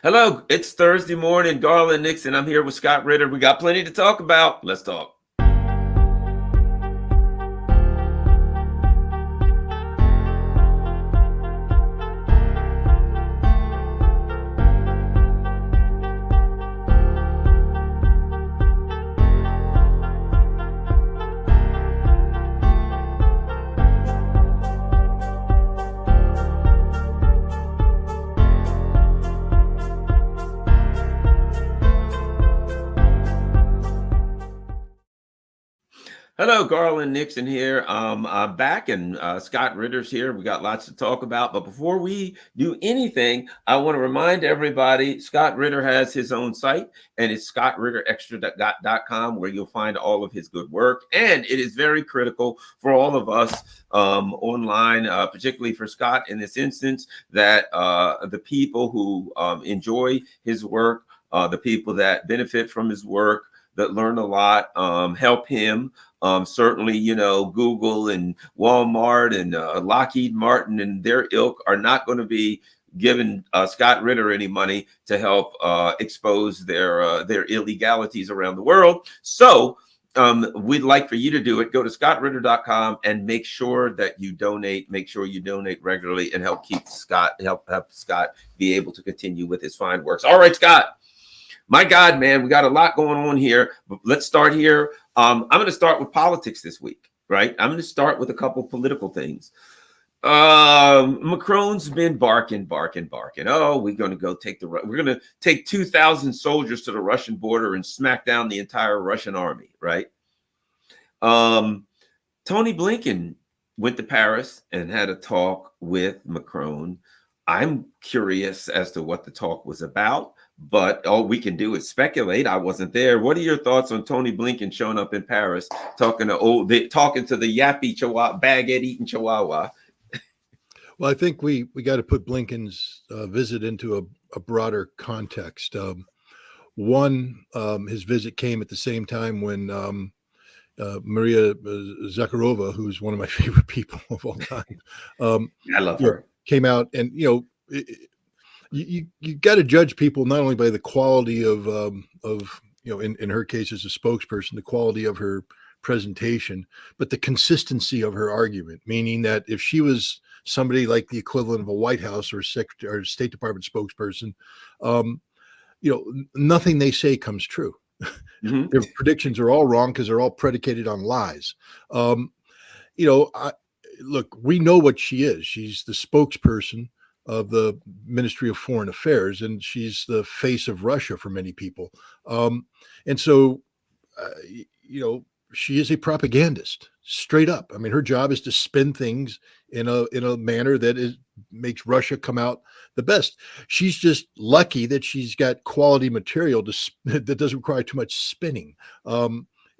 Hello, it's Thursday morning. Garland Nixon. I'm here with Scott Ritter. We got plenty to talk about. Let's talk. Hello, Garland Nixon here. I'm back, and Scott Ritter's here. We got lots to talk about. But before we do anything, I want to remind everybody Scott Ritter has his own site, and it's scottritterextra.com, where you'll find all of his good work. And it is very critical for all of us online, particularly for Scott in this instance, that the people who enjoy his work, the people that benefit from his work, that learn a lot, help him. Certainly, Google and Walmart and Lockheed Martin and their ilk are not going to be giving Scott Ritter any money to help expose their illegalities around the world. So we'd like for you to do it. Go to scottritter.com and make sure that you donate. Make sure you donate regularly and help Scott be able to continue with his fine works. All right, Scott. My God, man, we got a lot going on here. But let's start here. I'm going to start with politics this week, right? I'm going to start with a couple political things. Macron's been barking. Oh, we're going to take 2,000 soldiers to the Russian border and smack down the entire Russian army, right? Tony Blinken went to Paris and had a talk with Macron. I'm curious as to what the talk was about, but all we can do is speculate. I wasn't there. What are your thoughts on Tony Blinken showing up in Paris, talking to the yappy chihuahua, baguette eating chihuahua? Well, I think we got to put Blinken's visit into a broader context. His visit came at the same time when Maria Zakharova, who's one of my favorite people of all time, I love her, came out, and you got to judge people not only by the quality of in her case as a spokesperson, the quality of her presentation, but the consistency of her argument. Meaning that if she was somebody like the equivalent of a White House or Secretary or State Department spokesperson, nothing they say comes true. Mm-hmm. Their predictions are all wrong because they're all predicated on lies. Look, we know what she is. She's the spokesperson of the Ministry of Foreign Affairs, and she's the face of Russia for many people. And so, she is a propagandist, straight up. I mean, her job is to spin things in a manner that makes Russia come out the best. She's just lucky that she's got quality material that doesn't require too much spinning.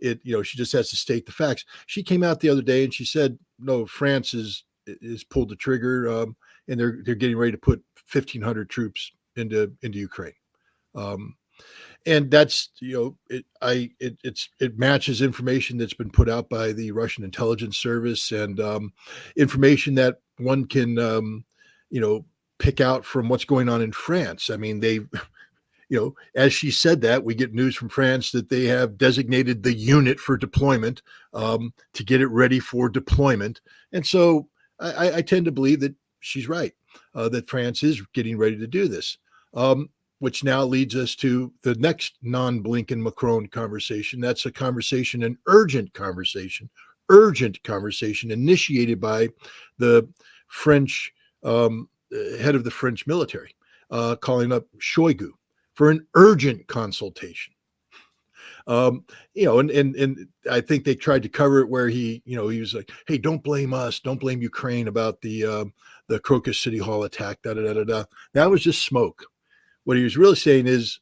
She just has to state the facts. She came out the other day and she said, no, France is pulled the trigger, and they're getting ready to put 1,500 troops into Ukraine. And that's, it matches information that's been put out by the Russian intelligence service, and information that one can, pick out from what's going on in France. I mean, they, as she said that, we get news from France that they have designated the unit for deployment to get it ready for deployment. And so I tend to believe that she's right, that France is getting ready to do this. Which now leads us to the next non-Blinken Macron conversation. That's a conversation, an urgent conversation initiated by the French head of the French military, calling up Shoigu for an urgent consultation. And I think they tried to cover it where he was like, hey, don't blame us, don't blame Ukraine about the Crocus City Hall attack, That was just smoke. What he was really saying is,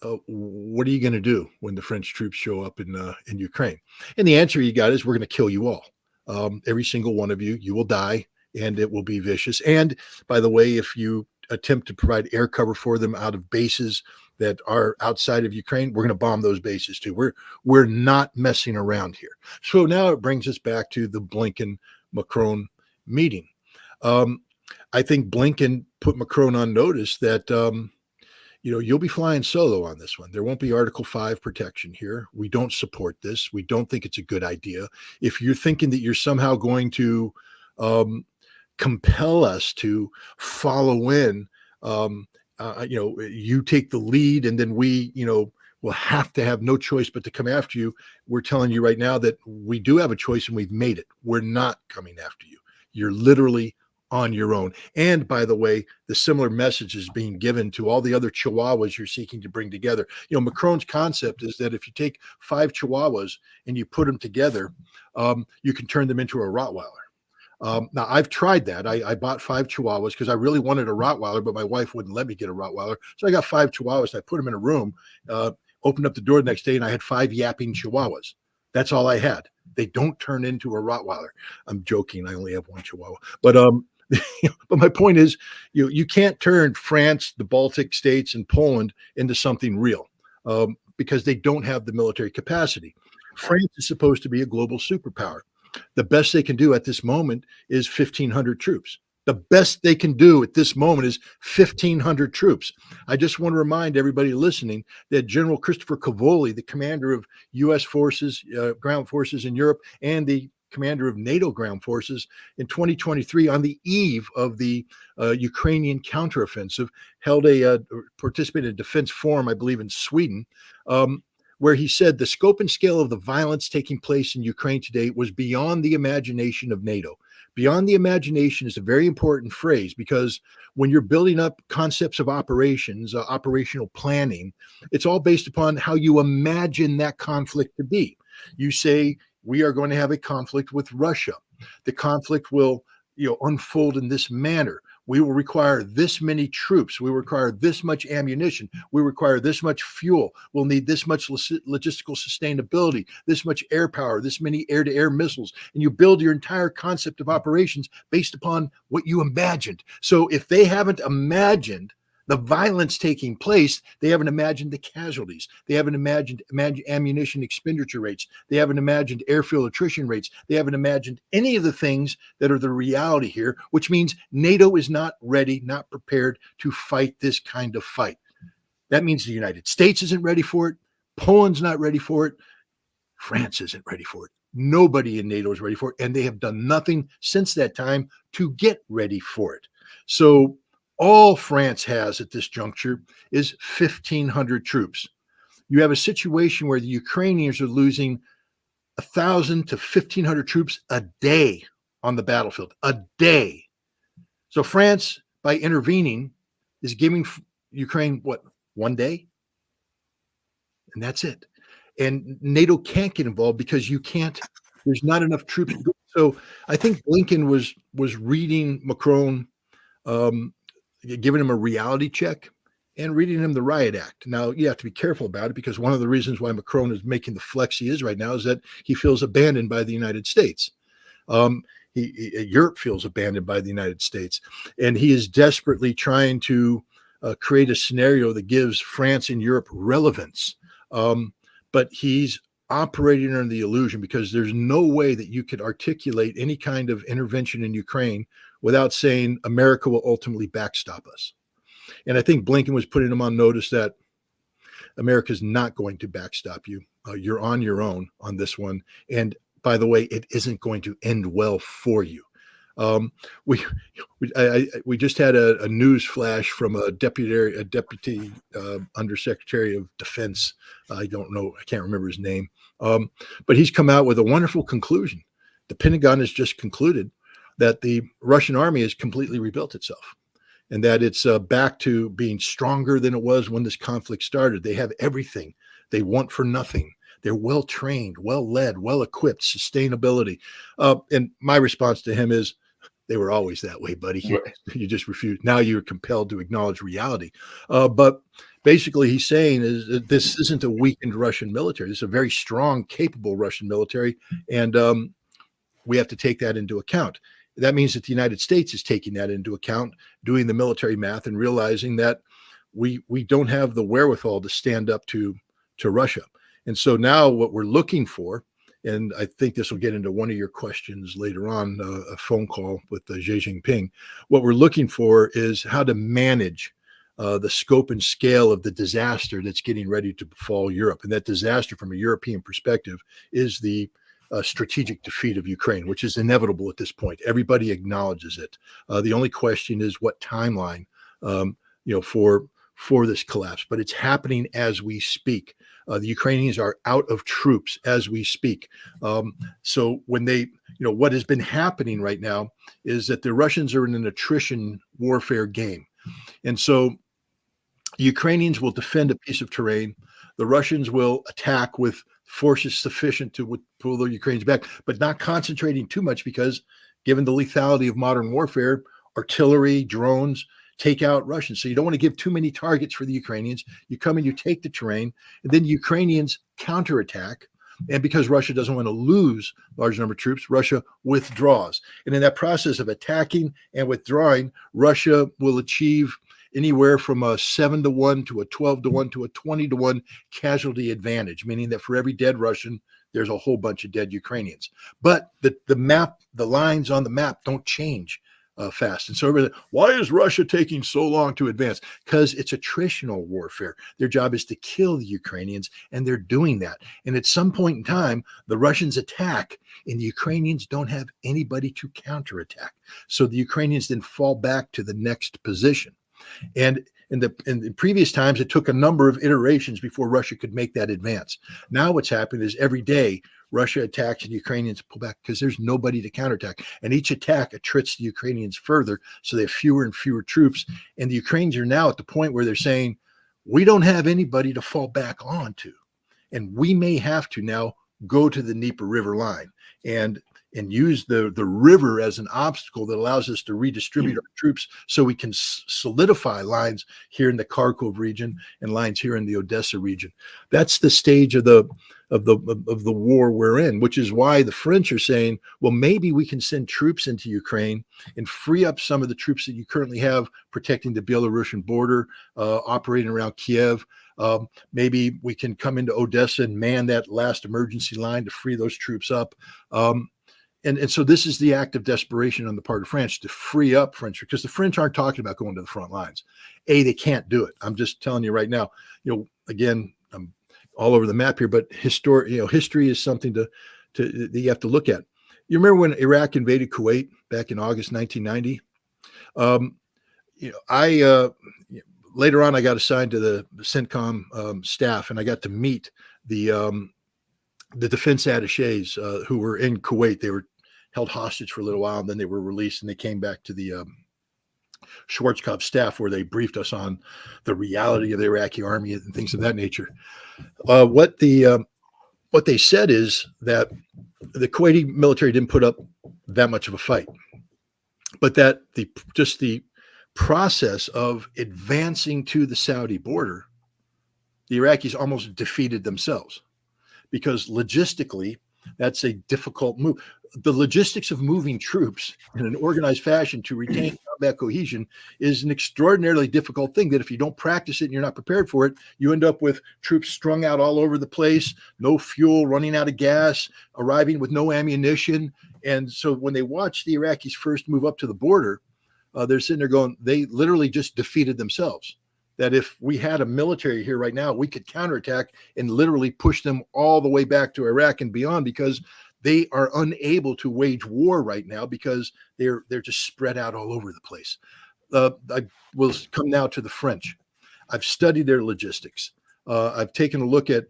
what are you going to do when the French troops show up in Ukraine? And the answer he got is, we're going to kill you all. Every single one of you will die, and it will be vicious. And by the way, if you attempt to provide air cover for them out of bases that are outside of Ukraine, we're going to bomb those bases too. We're not messing around here. So now it brings us back to the Blinken-Macron meeting. I think Blinken put Macron on notice that you'll be flying solo on this one. There won't be Article 5 protection here. We don't support this. We don't think it's a good idea. If you're thinking that you're somehow going to compel us to follow in, you take the lead and then we, will have to have no choice but to come after you. We're telling you right now that we do have a choice and we've made it. We're not coming after you. You're literally on your own. And by the way, the similar message is being given to all the other chihuahuas you're seeking to bring together. Macron's concept is that if you take 5 chihuahuas and you put them together, you can turn them into a Rottweiler. Now, I've tried that. I bought 5 chihuahuas because I really wanted a Rottweiler, but my wife wouldn't let me get a Rottweiler. So I got 5 chihuahuas. And I put them in a room, opened up the door the next day, and I had 5 yapping chihuahuas. That's all I had. They don't turn into a Rottweiler. I'm joking. I only have 1 chihuahua. But but my point is, you can't turn France, the Baltic states, and Poland into something real because they don't have the military capacity. France is supposed to be a global superpower. The best they can do at this moment is 1,500 troops. The best they can do at this moment is 1,500 troops. I just want to remind everybody listening that General Christopher Cavoli, the commander of U.S. forces, ground forces in Europe, and the commander of NATO ground forces in 2023, on the eve of the Ukrainian counteroffensive, participated in a defense forum, I believe, in Sweden, where he said the scope and scale of the violence taking place in Ukraine today was beyond the imagination of NATO. Beyond the imagination is a very important phrase because when you're building up concepts of operations, operational planning, it's all based upon how you imagine that conflict to be. You say, we are going to have a conflict with Russia. The conflict will, unfold in this manner. We will require this many troops. We require this much ammunition. We require this much fuel. We'll need this much logistical sustainability, this much air power, this many air-to-air missiles. And you build your entire concept of operations based upon what you imagined. So if they haven't imagined the violence taking place, they haven't imagined the casualties. They haven't imagined ammunition expenditure rates. They haven't imagined airfield attrition rates. They haven't imagined any of the things that are the reality here, which means NATO is not ready, not prepared to fight this kind of fight. That means the United States isn't ready for it. Poland's not ready for it. France isn't ready for it. Nobody in NATO is ready for it. And they have done nothing since that time to get ready for it. So all France has at this juncture is 1,500 troops. You have a situation where the Ukrainians are losing 1,000 to 1,500 troops a day on the battlefield, a day. So France, by intervening, is giving Ukraine, 1 day? And that's it. And NATO can't get involved because there's not enough troops. So I think Blinken was reading Macron, giving him a reality check and reading him the Riot Act. Now, you have to be careful about it because one of the reasons why Macron is making the flex he is right now is that he feels abandoned by the United States. Europe feels abandoned by the United States. And he is desperately trying to create a scenario that gives France and Europe relevance. But he's operating under the illusion because there's no way that you could articulate any kind of intervention in Ukraine without saying America will ultimately backstop us. And I think Blinken was putting him on notice that America is not going to backstop you. You're on your own on this one. And by the way, it isn't going to end well for you. We just had a news flash from a deputy undersecretary of defense. I can't remember his name. But he's come out with a wonderful conclusion. The Pentagon has just concluded that the Russian army has completely rebuilt itself and that it's back to being stronger than it was when this conflict started. They have everything they want for nothing. They're well trained, well led, well equipped, sustainability. And my response to him is, they were always that way, buddy. You just refuse. Now you're compelled to acknowledge reality. But basically he's saying is that this isn't a weakened Russian military. It's a very strong, capable Russian military. And we have to take that into account. That means that the United States is taking that into account, doing the military math and realizing that we don't have the wherewithal to stand up to Russia. And so now what we're looking for, and I think this will get into one of your questions later on, a phone call with Xi Jinping. What we're looking for is how to manage the scope and scale of the disaster that's getting ready to befall Europe. And that disaster, from a European perspective, is the strategic defeat of Ukraine, which is inevitable at this point. Everybody acknowledges it. The only question is what timeline, for this collapse. But it's happening as we speak. The Ukrainians are out of troops as we speak. So when they, what has been happening right now is that the Russians are in an attrition warfare game. And so Ukrainians will defend a piece of terrain. The Russians will attack with forces sufficient to pull the Ukrainians back, but not concentrating too much because, given the lethality of modern warfare, artillery, drones take out Russians. So you don't want to give too many targets for the Ukrainians. You come and you take the terrain, and then the Ukrainians counterattack. And because Russia doesn't want to lose a large number of troops, Russia withdraws. And in that process of attacking and withdrawing, Russia will achieve anywhere from a 7-1 to a 12-1 to a 20-1 casualty advantage, meaning that for every dead Russian, there's a whole bunch of dead Ukrainians. But the map, the lines on the map don't change fast. And so why is Russia taking so long to advance? Because it's attritional warfare. Their job is to kill the Ukrainians, and they're doing that. And at some point in time, the Russians attack, and the Ukrainians don't have anybody to counterattack. So the Ukrainians then fall back to the next position. And in the previous times, it took a number of iterations before Russia could make that advance. Now what's happened is every day Russia attacks and Ukrainians pull back because there's nobody to counterattack. And each attack attrits the Ukrainians further, so they have fewer and fewer troops. And the Ukrainians are now at the point where they're saying, we don't have anybody to fall back onto. And we may have to now go to the Dnieper River line and use the river as an obstacle that allows us to redistribute our troops so we can solidify lines here in the Kharkov region and lines here in the Odessa region. That's the stage of the war we're in, which is why the French are saying, well, maybe we can send troops into Ukraine and free up some of the troops that you currently have protecting the Belarusian border, operating around Kiev. Maybe we can come into Odessa and man that last emergency line to free those troops up. And so this is the act of desperation on the part of France to free up French, because the French aren't talking about going to the front lines. They can't do it. I'm just telling you right now, again, I'm all over the map here, but history is something that you have to look at. You remember when Iraq invaded Kuwait back in August 1990? Later on, I got assigned to the CENTCOM staff, and I got to meet the defense attachés who were in Kuwait. They were held hostage for a little while, and then they were released, and they came back to the Schwarzkopf staff, where they briefed us on the reality of the Iraqi army and things of that nature. What they said is that the Kuwaiti military didn't put up that much of a fight, but that the process of advancing to the Saudi border, the Iraqis almost defeated themselves, because logistically, that's a difficult move. The logistics of moving troops in an organized fashion to retain combat cohesion is an extraordinarily difficult thing that if you don't practice it and you're not prepared for it, you end up with troops strung out all over the place, no fuel, running out of gas, arriving with no ammunition. And so when they watch the Iraqis first move up to the border, they're sitting there going, they literally just defeated themselves. That if we had a military here right now, we could counterattack and literally push them all the way back to Iraq and beyond, because they are unable to wage war right now because they're just spread out all over the place. I will come now to the French. I've studied their logistics. I've taken a look at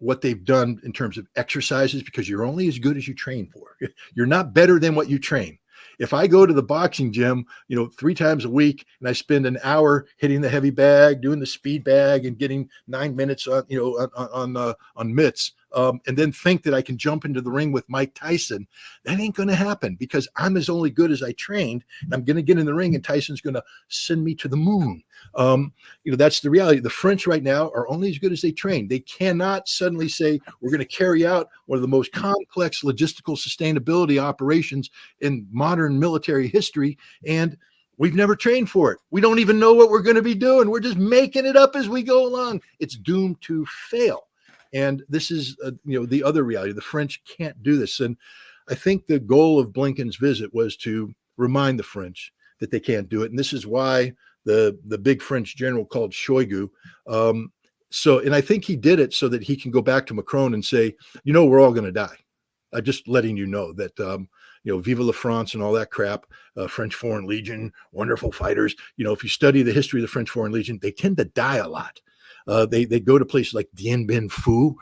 what they've done in terms of exercises, because you're only as good as you train for. You're not better than what you train. If I go to the boxing gym, 3 times a week, and I spend an hour hitting the heavy bag, doing the speed bag, and getting 9 minutes on mitts, and then think that I can jump into the ring with Mike Tyson, that ain't going to happen, because I'm as only good as I trained, and I'm going to get in the ring, and Tyson's going to send me to the moon. That's the reality. The French right now are only as good as they train. They cannot suddenly say, we're going to carry out one of the most complex logistical sustainability operations in modern military history, and we've never trained for it. We don't even know what we're going to be doing. We're just making it up as we go along. It's doomed to fail. And this is, the other reality. The French can't do this. And I think the goal of Blinken's visit was to remind the French that they can't do it. And this is why the big French general called Shoigu. And I think he did it so that he can go back to Macron and say, we're all going to die. Just letting you know that, Vive la France and all that crap, French Foreign Legion, wonderful fighters. If you study the history of the French Foreign Legion, they tend to die a lot. They go to places like Dien Bien Phu,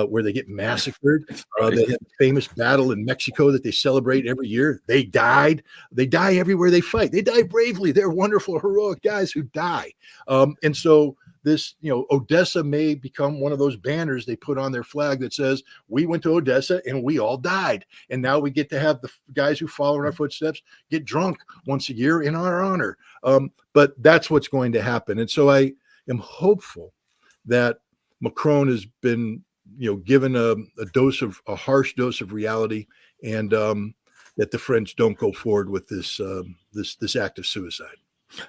where they get massacred. They had a famous battle in Mexico that they celebrate every year. They died. They die everywhere they fight. They die bravely. They're wonderful, heroic guys who die. And so this, Odessa may become one of those banners they put on their flag that says, we went to Odessa and we all died. And now we get to have the guys who follow in our footsteps get drunk once a year in our honor. But that's what's going to happen. And so I am hopeful that Macron has been, given a harsh dose of reality, and that the French don't go forward with this act of suicide.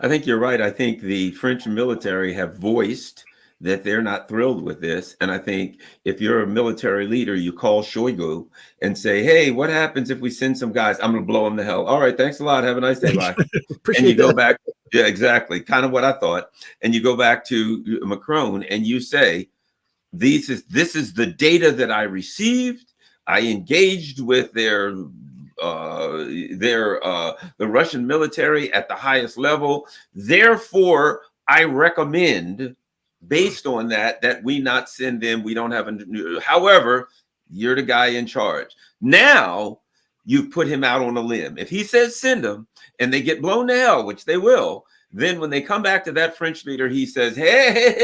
I think you're right. I think the French military have voiced that they're not thrilled with this. And I think if you're a military leader, you call Shoigu and say, hey, what happens if we send some guys? I'm going to blow them the hell. All right, thanks a lot. Have a nice day. Bye. And you go back. Yeah, exactly. Kind of what I thought. And you go back to Macron and you say, this is the data that I received. I engaged with the Russian military at the highest level. Therefore, I recommend, based on that we not send them. We don't have however, you're the guy in charge. Now you've put him out on a limb. If he says send them and they get blown to hell, which they will, then when they come back to that French leader, he says, hey,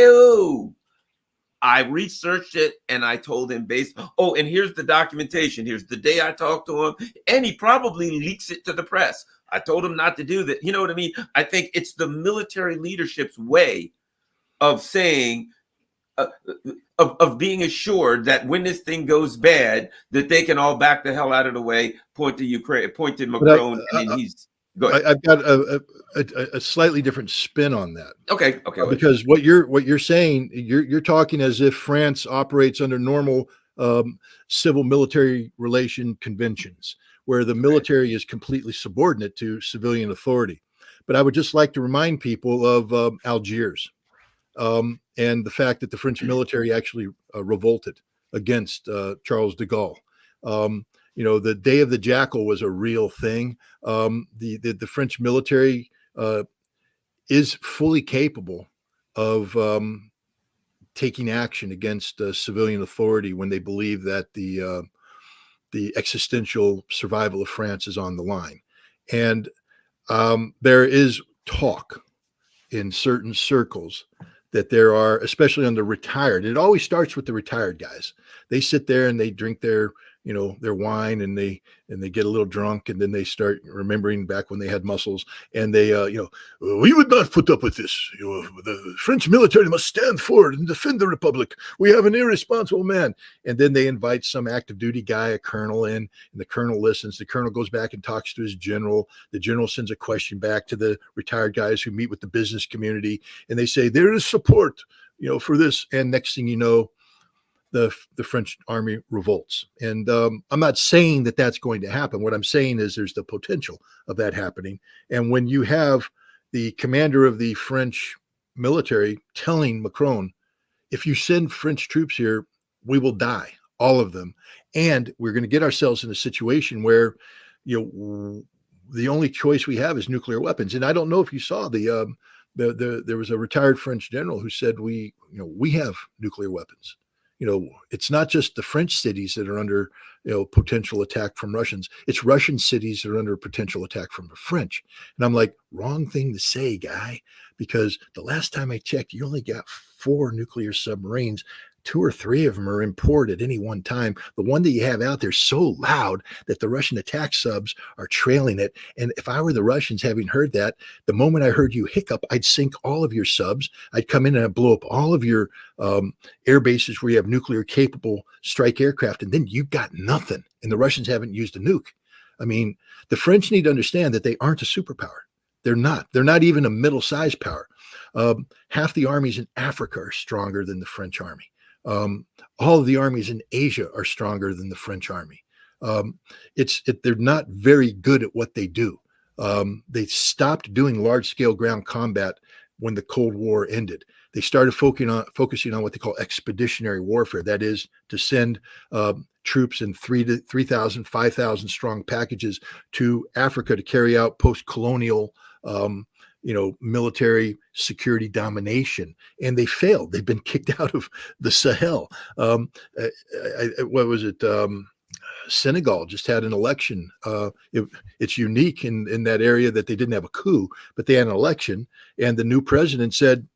I researched it and I told him and here's the documentation. Here's the day I talked to him, and he probably leaks it to the press. I told him not to do that. You know what I mean? I think it's the military leadership's way of saying, of being assured that when this thing goes bad, that they can all back the hell out of the way, point to Ukraine, point to Macron, and then he's good. I've got a slightly different spin on that. Okay. Because what you're saying, you're talking as if France operates under normal civil military relation conventions, where the military is completely subordinate to civilian authority. But I would just like to remind people of Algiers. And the fact that the French military actually revolted against Charles de Gaulle. The Day of the Jackal was a real thing. The French military is fully capable of taking action against civilian authority when they believe that the existential survival of France is on the line. And there is talk in certain circles that there are, especially on the retired, it always starts with the retired guys. They sit there and they drink their wine, and they get a little drunk, and then they start remembering back when they had muscles, and they we would not put up with this. The French military must stand forward and defend the republic. We have an irresponsible man. And then they invite some active duty guy, a colonel, in, and the colonel listens. The colonel goes back and talks to his general. The general sends a question back to the retired guys who meet with the business community, and they say there is support for this. And next thing you know, the French army revolts. And I'm not saying that that's going to happen. What I'm saying is there's the potential of that happening. And when you have the commander of the French military telling Macron, if you send French troops here, we will die, all of them. And we're going to get ourselves in a situation where, the only choice we have is nuclear weapons. And I don't know if you saw there was a retired French general who said, we have nuclear weapons. It's not just the French cities that are under, potential attack from Russians. It's Russian cities that are under potential attack from the French. And I'm like, wrong thing to say, guy, because the last time I checked, you only got 4 nuclear submarines. 2 or 3 of them are in port at any one time. The one that you have out there is so loud that the Russian attack subs are trailing it. And if I were the Russians, having heard that, the moment I heard you hiccup, I'd sink all of your subs. I'd come in and I'd blow up all of your air bases where you have nuclear capable strike aircraft. And then you've got nothing. And the Russians haven't used a nuke. I mean, the French need to understand that they aren't a superpower. They're not. They're not even a middle-sized power. Half the armies in Africa are stronger than the French army. All of the armies in Asia are stronger than the French army. They're not very good at what they do. They stopped doing large-scale ground combat when the Cold War ended. They started focusing on what they call expeditionary warfare. That is to send troops in 3,000, 5,000 strong packages to Africa to carry out post-colonial, military security domination. And they failed. They've been kicked out of the Sahel. What was it? Senegal just had an election. It's unique in that area that they didn't have a coup, but they had an election, and the new president said,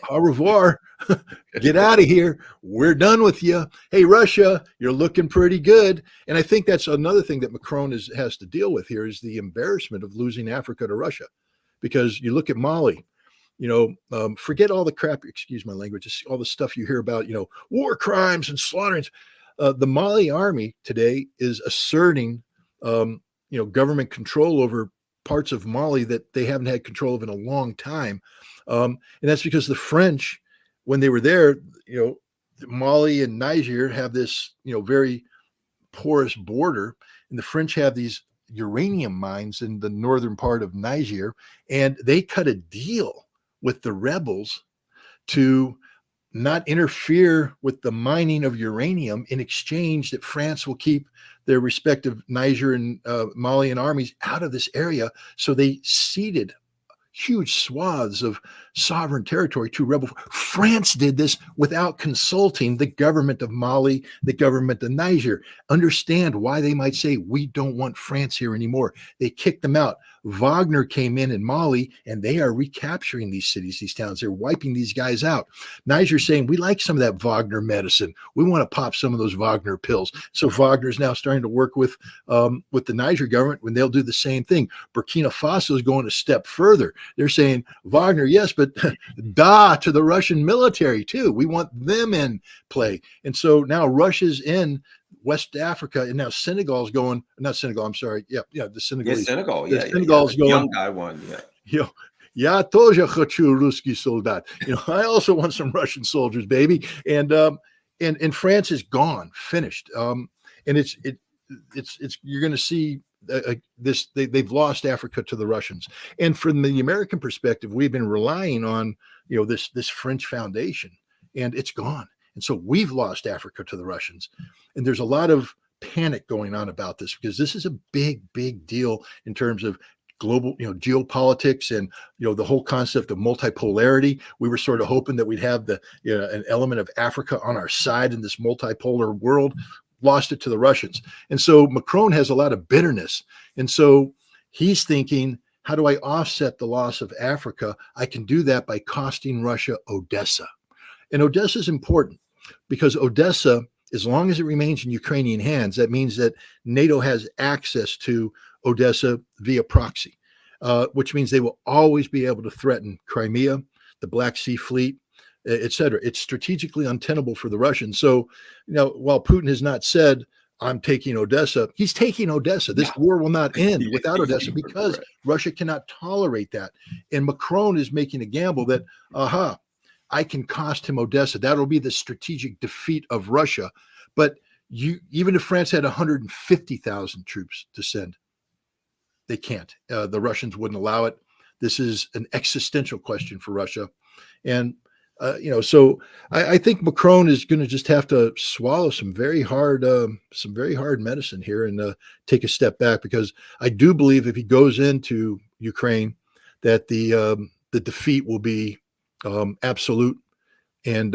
"Au revoir, get out of here. We're done with you. Hey, Russia, you're looking pretty good." And I think that's another thing that Macron has to deal with here is the embarrassment of losing Africa to Russia, because you look at Mali. Forget all the crap. Excuse my language. All the stuff you hear about. War crimes and slaughterings. The Mali army today is asserting, government control over parts of Mali that they haven't had control of in a long time. And that's because the French, when they were there, Mali and Niger have this, very porous border, and the French have these uranium mines in the northern part of Niger, and they cut a deal with the rebels to not interfere with the mining of uranium in exchange that France will keep their respective Niger and Malian armies out of this area. So they ceded huge swaths of sovereign territory to rebel. France did this without consulting the government of Mali, the government of Niger. Understand why they might say, we don't want France here anymore. They kicked them out. Wagner came in Mali, and they are recapturing these cities, these towns. They're wiping these guys out. Niger's saying, we like some of that Wagner medicine. We want to pop some of those Wagner pills. So Wagner's now starting to work with the Niger government when they'll do the same thing. Burkina Faso is going a step further. They're saying, Wagner, yes, but to the Russian military too. We want them in play. And so now Russia's in West Africa, and now Senegal's going, not Senegal, I'm sorry. Yeah, the Senegalese. Yeah, Senegal. Senegal's going. Young guy one. Yeah. Я тоже хочу русский солдат. I also want some Russian soldiers, baby. And France is gone, finished. And it's you're going to see this. They've lost Africa to the Russians. And from the American perspective, we've been relying on this French foundation, and it's gone. And so we've lost Africa to the Russians. And there's a lot of panic going on about this, because this is a big, big deal in terms of global, geopolitics and, the whole concept of multipolarity. We were sort of hoping that we'd have an element of Africa on our side in this multipolar world, lost it to the Russians. And so Macron has a lot of bitterness. And so he's thinking, how do I offset the loss of Africa? I can do that by costing Russia Odessa. And Odessa is important because Odessa, as long as it remains in Ukrainian hands, that means that NATO has access to Odessa via proxy, which means they will always be able to threaten Crimea, the Black Sea Fleet, et cetera. It's strategically untenable for the Russians. So, while Putin has not said, I'm taking Odessa, he's taking Odessa. This war will not end without Odessa, because Russia cannot tolerate that. And Macron is making a gamble that, I can cost him Odessa. That'll be the strategic defeat of Russia. But even if France had 150,000 troops to send, they can't. The Russians wouldn't allow it. This is an existential question for Russia. And, so I think Macron is going to just have to swallow some very hard medicine here and take a step back, because I do believe if he goes into Ukraine that the defeat will be absolute, and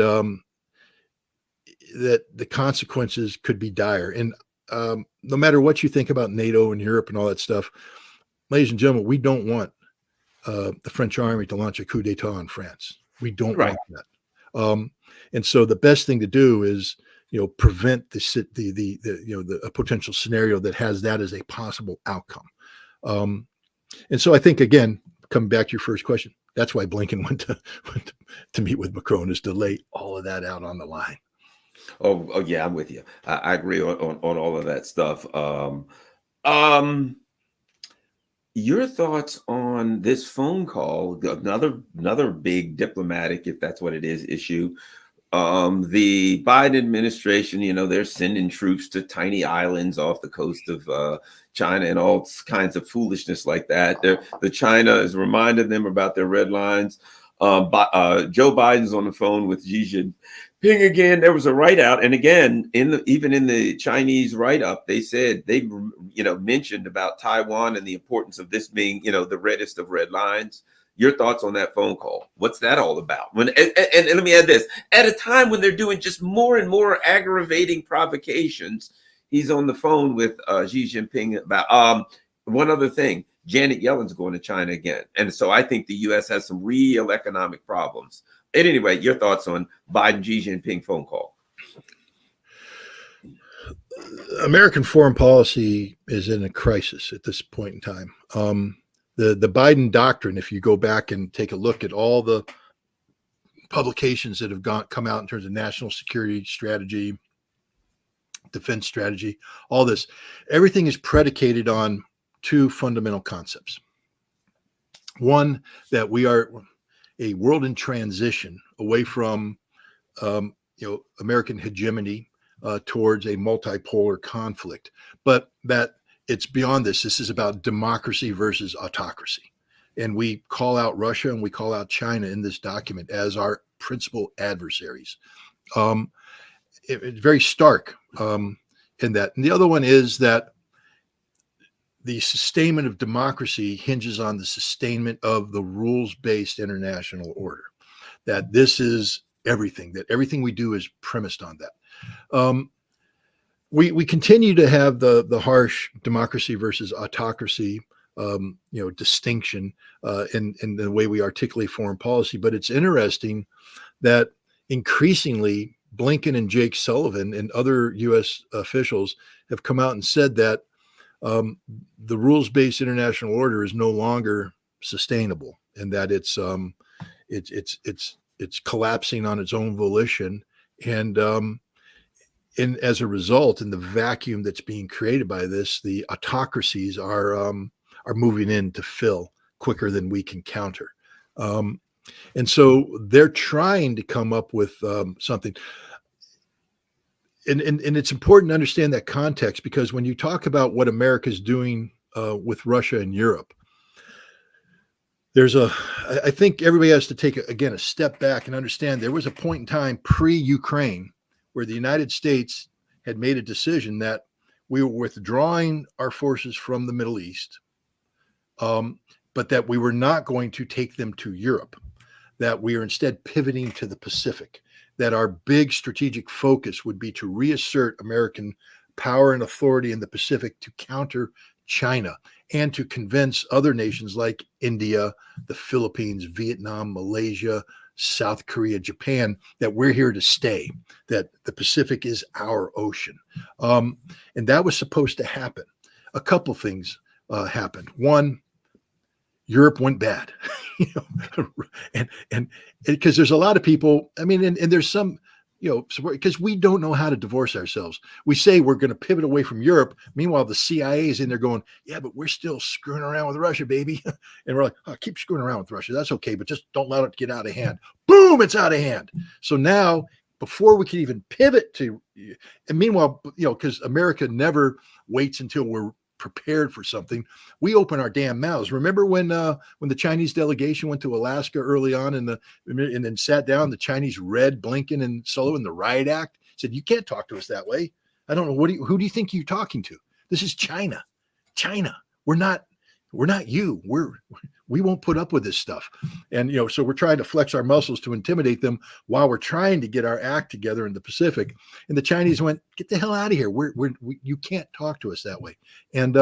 that the consequences could be dire. And no matter what you think about NATO and Europe and all that stuff, ladies and gentlemen, we don't want the French army to launch a coup d'etat on France. We don't want that. And so the best thing to do is, prevent a potential scenario that has that as a possible outcome. And so I think, again, coming back to your first question, that's why Blinken went to meet with Macron, is to lay all of that out on the line. Oh yeah, I'm with you. I agree on all of that stuff. Your thoughts on this phone call, another big diplomatic, if that's what it is, issue The Biden administration, they're sending troops to tiny islands off the coast of China and all kinds of foolishness like that. The China is reminding them about their red lines. Joe Biden's on the phone with Xi Jinping again. There was a write-out, and again, even in the Chinese write-up, they said they mentioned about Taiwan and the importance of this being the reddest of red lines. Your thoughts on that phone call? What's that all about? And let me add this: at a time when they're doing just more and more aggravating provocations, he's on the phone with Xi Jinping about one other thing. Janet Yellen's going to China again, and so I think the U.S. has some real economic problems. And anyway, your thoughts on Biden Xi Jinping phone call? American foreign policy is in a crisis at this point in time. The Biden doctrine, if you go back and take a look at all the publications that have come out in terms of national security strategy, defense strategy, all this, everything is predicated on two fundamental concepts. One, that we are a world in transition away from American hegemony towards a multipolar conflict, but that it's beyond this. This is about democracy versus autocracy. And we call out Russia and we call out China in this document as our principal adversaries. It's very stark in that. And the other one is that the sustainment of democracy hinges on the sustainment of the rules-based international order. That this is everything, that everything we do is premised on that. We continue to have the harsh democracy versus autocracy, distinction in the way we articulate foreign policy. But it's interesting that increasingly Blinken and Jake Sullivan and other U.S. officials have come out and said that the rules-based international order is no longer sustainable, and that it's collapsing on its own volition, and as a result, in the vacuum that's being created by this, the autocracies are moving in to fill quicker than we can counter. And so they're trying to come up with something. And it's important to understand that context, because when you talk about what America's doing with Russia and Europe, I think everybody has to take, a step back and understand there was a point in time pre-Ukraine where the United States had made a decision that we were withdrawing our forces from the Middle East, but that we were not going to take them to Europe, that we are instead pivoting to the Pacific, that our big strategic focus would be to reassert American power and authority in the Pacific to counter China and to convince other nations like India, the Philippines, Vietnam, Malaysia, South Korea, Japan, that we're here to stay, that the Pacific is our ocean. And that was supposed to happen. A couple things happened. One, Europe went bad, and because there's a lot of people, and there's some, because we don't know how to divorce ourselves. We say we're going to pivot away from Europe. Meanwhile, the CIA is in there going, yeah, but we're still screwing around with Russia, baby. And we're like, oh, keep screwing around with Russia. That's okay, but just don't let it get out of hand. Boom, it's out of hand. So now, before we can even pivot to, and meanwhile, because America never waits until we're prepared for something, we open our damn mouths. Remember when the Chinese delegation went to Alaska early on and then sat down, the Chinese read Blinken and Sullivan the Riot Act, said, you can't talk to us that way. I don't know, who do you think you're talking to? This is China. We're not you. We won't put up with this stuff. And so we're trying to flex our muscles to intimidate them while we're trying to get our act together in the Pacific. And the Chinese went, get the hell out of here. You can't talk to us that way. And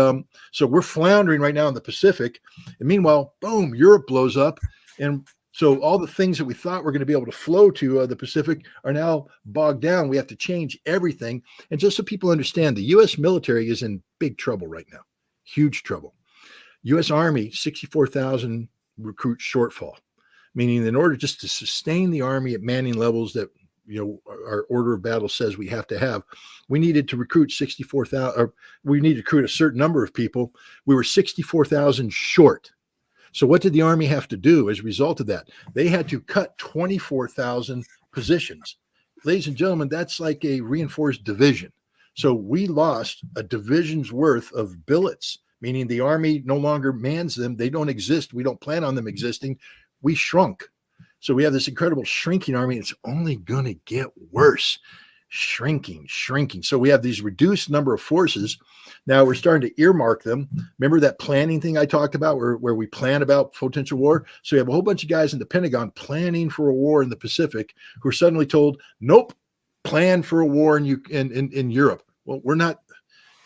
so we're floundering right now in the Pacific. And meanwhile, boom, Europe blows up. And so all the things that we thought were going to be able to flow to the Pacific are now bogged down. We have to change everything. And just so people understand, the U.S. military is in big trouble right now, huge trouble. U.S. Army, 64,000 recruit shortfall, meaning in order just to sustain the Army at manning levels that our order of battle says we have to have, we needed to recruit 64,000, or we needed to recruit a certain number of people. We were 64,000 short. So what did the Army have to do as a result of that? They had to cut 24,000 positions. ladies and gentlemen, that's like a reinforced division. So we lost a division's worth of billets, meaning the Army no longer mans them. They don't exist. We don't plan on them existing. We shrunk. So we have this incredible shrinking Army. It's only going to get worse. Shrinking. So we have these reduced number of forces. Now we're starting to earmark them. Remember that planning thing I talked about where we plan about potential war? So we have a whole bunch of guys in the Pentagon planning for a war in the Pacific who are suddenly told, nope, plan for a war in Europe. Well, we're not.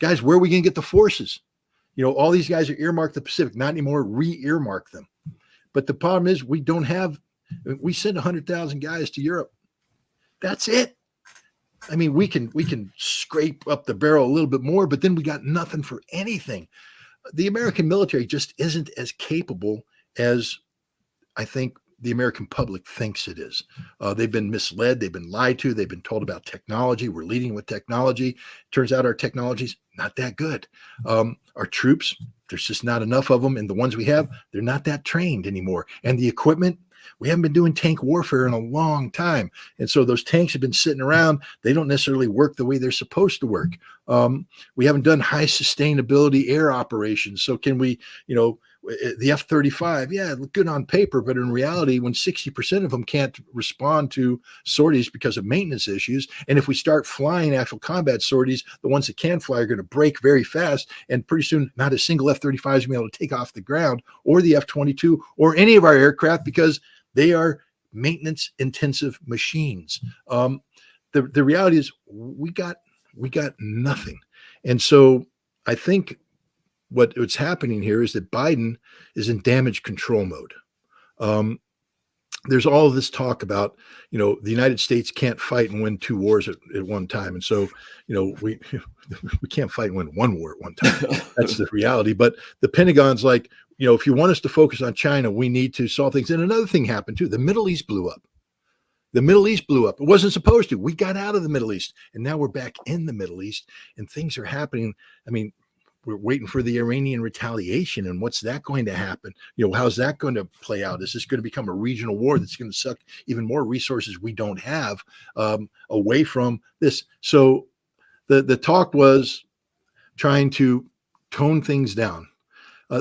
Guys, where are we going to get the forces? All these guys are earmarked the Pacific, not anymore, re-earmark them. But the problem is we send 100,000 guys to Europe. That's it. I mean, we can scrape up the barrel a little bit more, but then we got nothing for anything. The American military just isn't as capable as I think the American public thinks it is. They've been misled. They've been lied to. They've been told about technology. We're leading with technology. Turns out our technology's not that good. Our troops, there's just not enough of them. And the ones we have, they're not that trained anymore. And the equipment, we haven't been doing tank warfare in a long time. And so those tanks have been sitting around. They don't necessarily work the way they're supposed to work. We haven't done high sustainability air operations. So can we, the F-35, yeah, look good on paper, but in reality, when 60% of them can't respond to sorties because of maintenance issues, and if we start flying actual combat sorties, the ones that can fly are going to break very fast, and pretty soon not a single F-35 is going to be able to take off the ground, or the F-22, or any of our aircraft, because they are maintenance intensive machines. The reality is we got nothing. And so I think what's happening here is that Biden is in damage control mode. There's all of this talk about, the United States can't fight and win two wars at one time. And so, we can't fight and win one war at one time. That's the reality. But the Pentagon's like, if you want us to focus on China, we need to solve things. And another thing happened too. The Middle East blew up. It wasn't supposed to. We got out of the Middle East, and now we're back in the Middle East, and things are happening. I mean, we're waiting for the Iranian retaliation, and what's that going to happen? How's that going to play out? Is this going to become a regional war that's going to suck even more resources we don't have away from this? So the talk was trying to tone things down.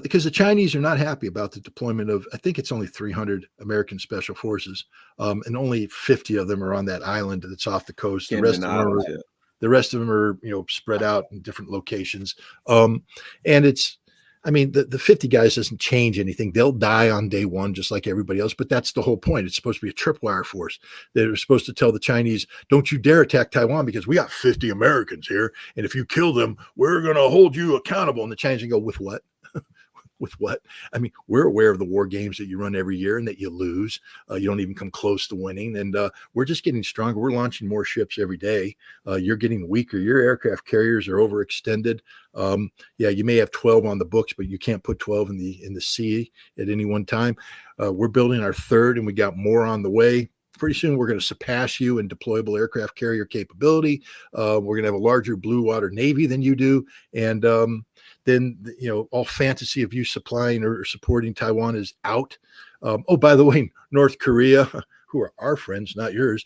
Because the Chinese are not happy about the deployment of, I think it's only 300 American special forces, and only 50 of them are on that island that's off the coast. The rest of them are, spread out in different locations. And it's, the 50 guys doesn't change anything. They'll die on day one, just like everybody else. But that's the whole point. It's supposed to be a tripwire force. They're supposed to tell the Chinese, don't you dare attack Taiwan because we got 50 Americans here. And if you kill them, we're going to hold you accountable. And the Chinese go, with what? With what? We're aware of the war games that you run every year and that you lose. You don't even come close to winning. And we're just getting stronger. We're launching more ships every day. You're getting weaker. Your aircraft carriers are overextended. You may have 12 on the books, but you can't put 12 in the sea at any one time. We're building our third, and we got more on the way. Pretty soon, we're going to surpass you in deployable aircraft carrier capability. We're going to have a larger blue water Navy than you do. And then, all fantasy of you supplying or supporting Taiwan is out. By the way, North Korea, who are our friends, not yours,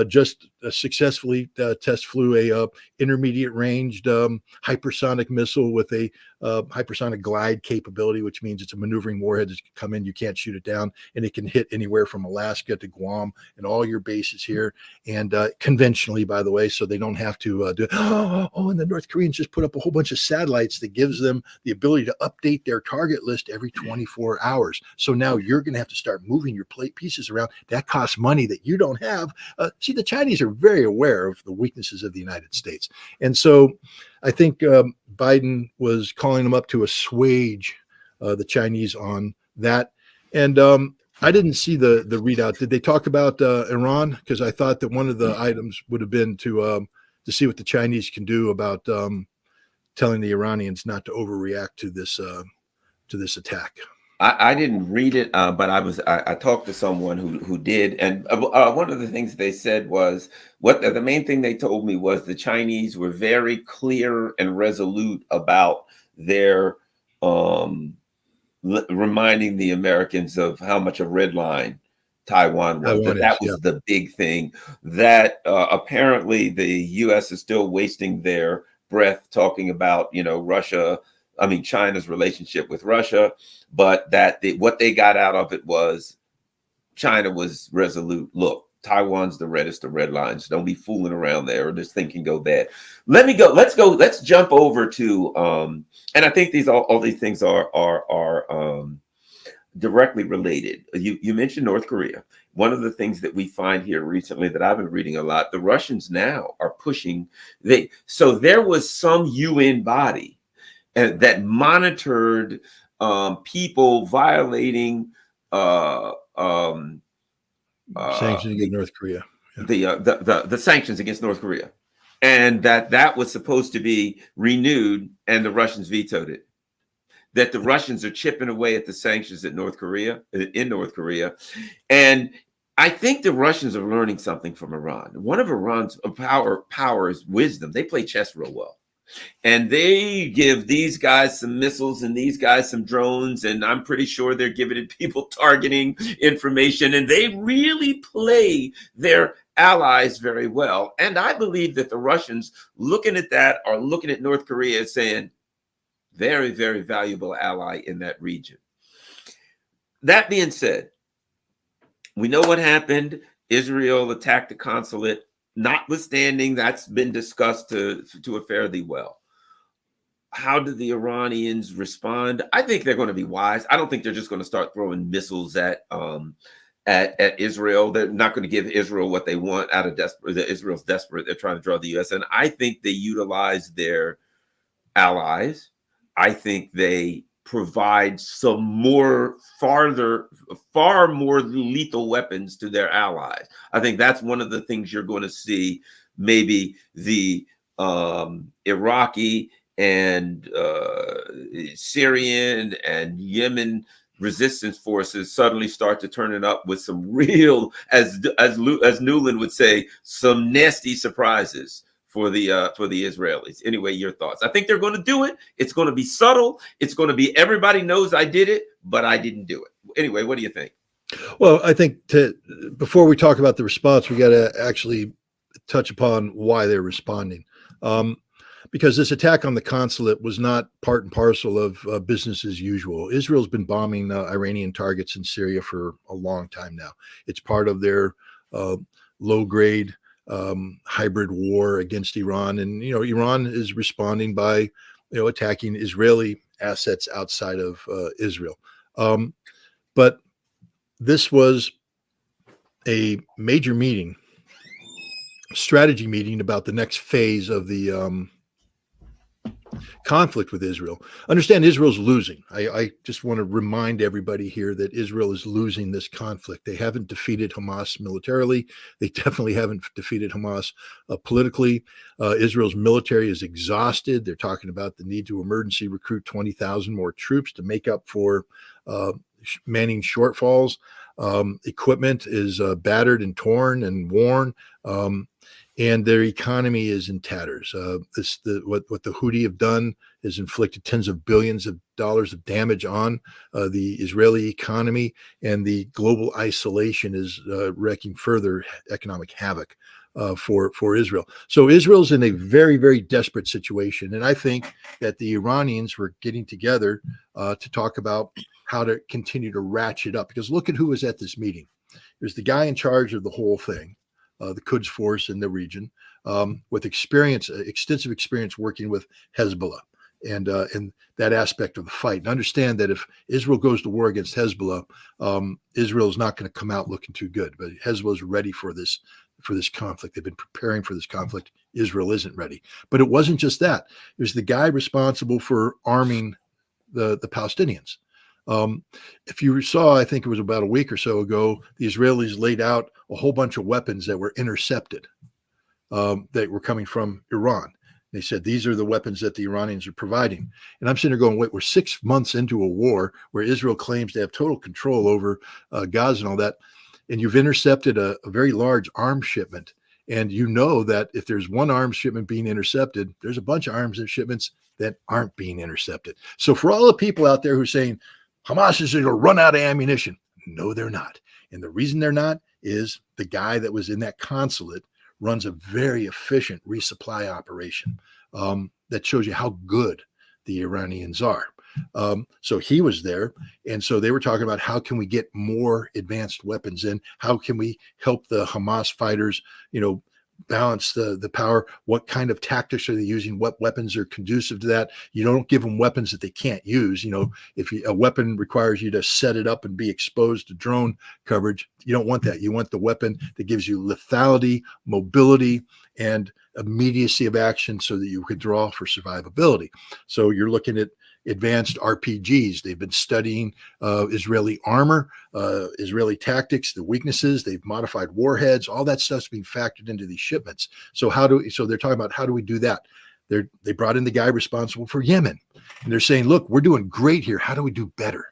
just successfully test flew a intermediate ranged hypersonic missile with a hypersonic glide capability, which means it's a maneuvering warhead that can come in, you can't shoot it down, and it can hit anywhere from Alaska to Guam and all your bases here, and conventionally, by the way, so they don't have to do and the North Koreans just put up a whole bunch of satellites that gives them the ability to update their target list every 24 hours. So now you're going to have to start moving your pieces around. That costs money that you don't have. See, the Chinese are very aware of the weaknesses of the United States. And so I think Biden was calling them up to assuage the Chinese on that. And I didn't see the readout. Did they talk about Iran? Because I thought that one of the items would have been to see what the Chinese can do about telling the Iranians not to overreact to this attack. I didn't read it, but I talked to someone who did, and one of the things they said was the main thing they told me was the Chinese were very clear and resolute about their reminding the Americans of how much a red line Taiwan was. Taiwan That is, yeah. was the big thing. That apparently the U.S. is still wasting their breath talking about, Russia. I mean, China's relationship with Russia, but that what they got out of it was China was resolute. Look, Taiwan's the reddest of red lines. Don't be fooling around there, or this thing can go bad. Let's jump over to and I think all these things are directly related. You mentioned North Korea. One of the things that we find here recently that I've been reading a lot, the Russians now are pushing. So there was some UN body that monitored people violating sanctions against North Korea. Yeah. The sanctions against North Korea, and that was supposed to be renewed, and the Russians vetoed it. That the Russians are chipping away at the sanctions in North Korea, and I think the Russians are learning something from Iran. One of Iran's power is wisdom. They play chess real well. And they give these guys some missiles and these guys some drones, and I'm pretty sure they're giving it people targeting information, and they really play their allies very well. And I believe that the Russians looking at that are looking at North Korea and saying, very, very valuable ally in that region. That being said, we know what happened. Israel attacked the consulate. Notwithstanding, that's been discussed to a fairly well. How did the Iranians respond? I think they're going to be wise. I don't think they're just going to start throwing missiles at Israel. They're not going to give Israel what they want out of Israel's desperate. They're trying to draw the U.S. And I think they utilize their allies. I think they provide some far more lethal weapons to their allies. I think that's one of the things you're going to see. Maybe the Iraqi and Syrian and Yemen resistance forces suddenly start to turn it up with some real, as Newland would say, some nasty surprises for the Israelis. Anyway, your thoughts? I think they're going to do it. It's going to be subtle. It's going to be everybody knows I did it, but I didn't do it. Anyway, what do you think? Well, I think before we talk about the response, we got to actually touch upon why they're responding. Because this attack on the consulate was not part and parcel of business as usual. Israel's been bombing Iranian targets in Syria for a long time now. It's part of their low-grade hybrid war against Iran. And, Iran is responding by, attacking Israeli assets outside of Israel. But this was a major strategy meeting about the next phase of the conflict with Israel. Understand, Israel's losing. I just want to remind everybody here that Israel is losing this conflict. They haven't defeated Hamas militarily. They definitely haven't defeated Hamas politically. Israel's military is exhausted. They're talking about the need to emergency recruit 20,000 more troops to make up for manning shortfalls. Equipment is battered and torn and worn. And their economy is in tatters. What the Houthi have done has inflicted tens of billions of dollars of damage on the Israeli economy, and the global isolation is wreaking further economic havoc for Israel. So Israel's in a very, very desperate situation, and I think that the Iranians were getting together to talk about how to continue to ratchet up. Because look at who was at this meeting. There's the guy in charge of the whole thing. The Quds force in the region, with extensive experience working with Hezbollah and that aspect of the fight. And understand that if Israel goes to war against Hezbollah, Israel is not going to come out looking too good. But Hezbollah is ready for this conflict. They've been preparing for this conflict. Israel isn't ready. But it wasn't just that. There's the guy responsible for arming the Palestinians. If you saw, I think it was about a week or so ago, the Israelis laid out a whole bunch of weapons that were intercepted, that were coming from Iran. They said, these are the weapons that the Iranians are providing. And I'm sitting there going, wait, we're 6 months into a war where Israel claims to have total control over Gaza and all that. And you've intercepted a very large arms shipment. And you know that if there's one arms shipment being intercepted, there's a bunch of arms shipments that aren't being intercepted. So for all the people out there who are saying, Hamas is going to run out of ammunition. No, they're not. And the reason they're not is the guy that was in that consulate runs a very efficient resupply operation. That shows you how good the Iranians are. So he was there. And so they were talking about how can we get more advanced weapons in? How can we help the Hamas fighters, balance the power? What kind of tactics are they using? What weapons are conducive to that? You don't give them weapons that they can't use. If a weapon requires you to set it up and be exposed to drone coverage, you don't want that. You want the weapon that gives you lethality, mobility, and immediacy of action so that you could draw for survivability. So you're looking at advanced RPGs. They've been studying Israeli armor, Israeli tactics, the weaknesses. They've modified warheads. All that stuff's being factored into these shipments. So they're talking about how do we do that? They brought in the guy responsible for Yemen, and they're saying, look, we're doing great here. How do we do better?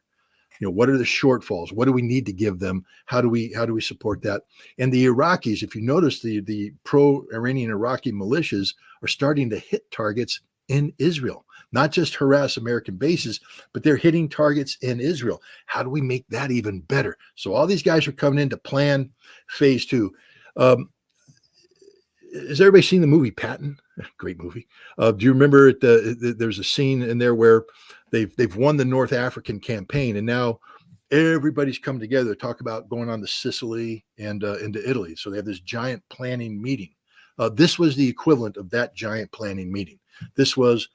What are the shortfalls? What do we need to give them? How do we support that? And the Iraqis, if you notice, the pro-Iranian Iraqi militias are starting to hit targets in Israel, not just harass American bases, but they're hitting targets in Israel. How do we make that even better? So all these guys are coming in to plan phase 2. Has everybody seen the movie Patton? Great movie. Do you remember there's a scene in there where they've won the North African campaign, and now everybody's come together to talk about going on to Sicily and into Italy. So they have this giant planning meeting. This was the equivalent of that giant planning meeting. This was,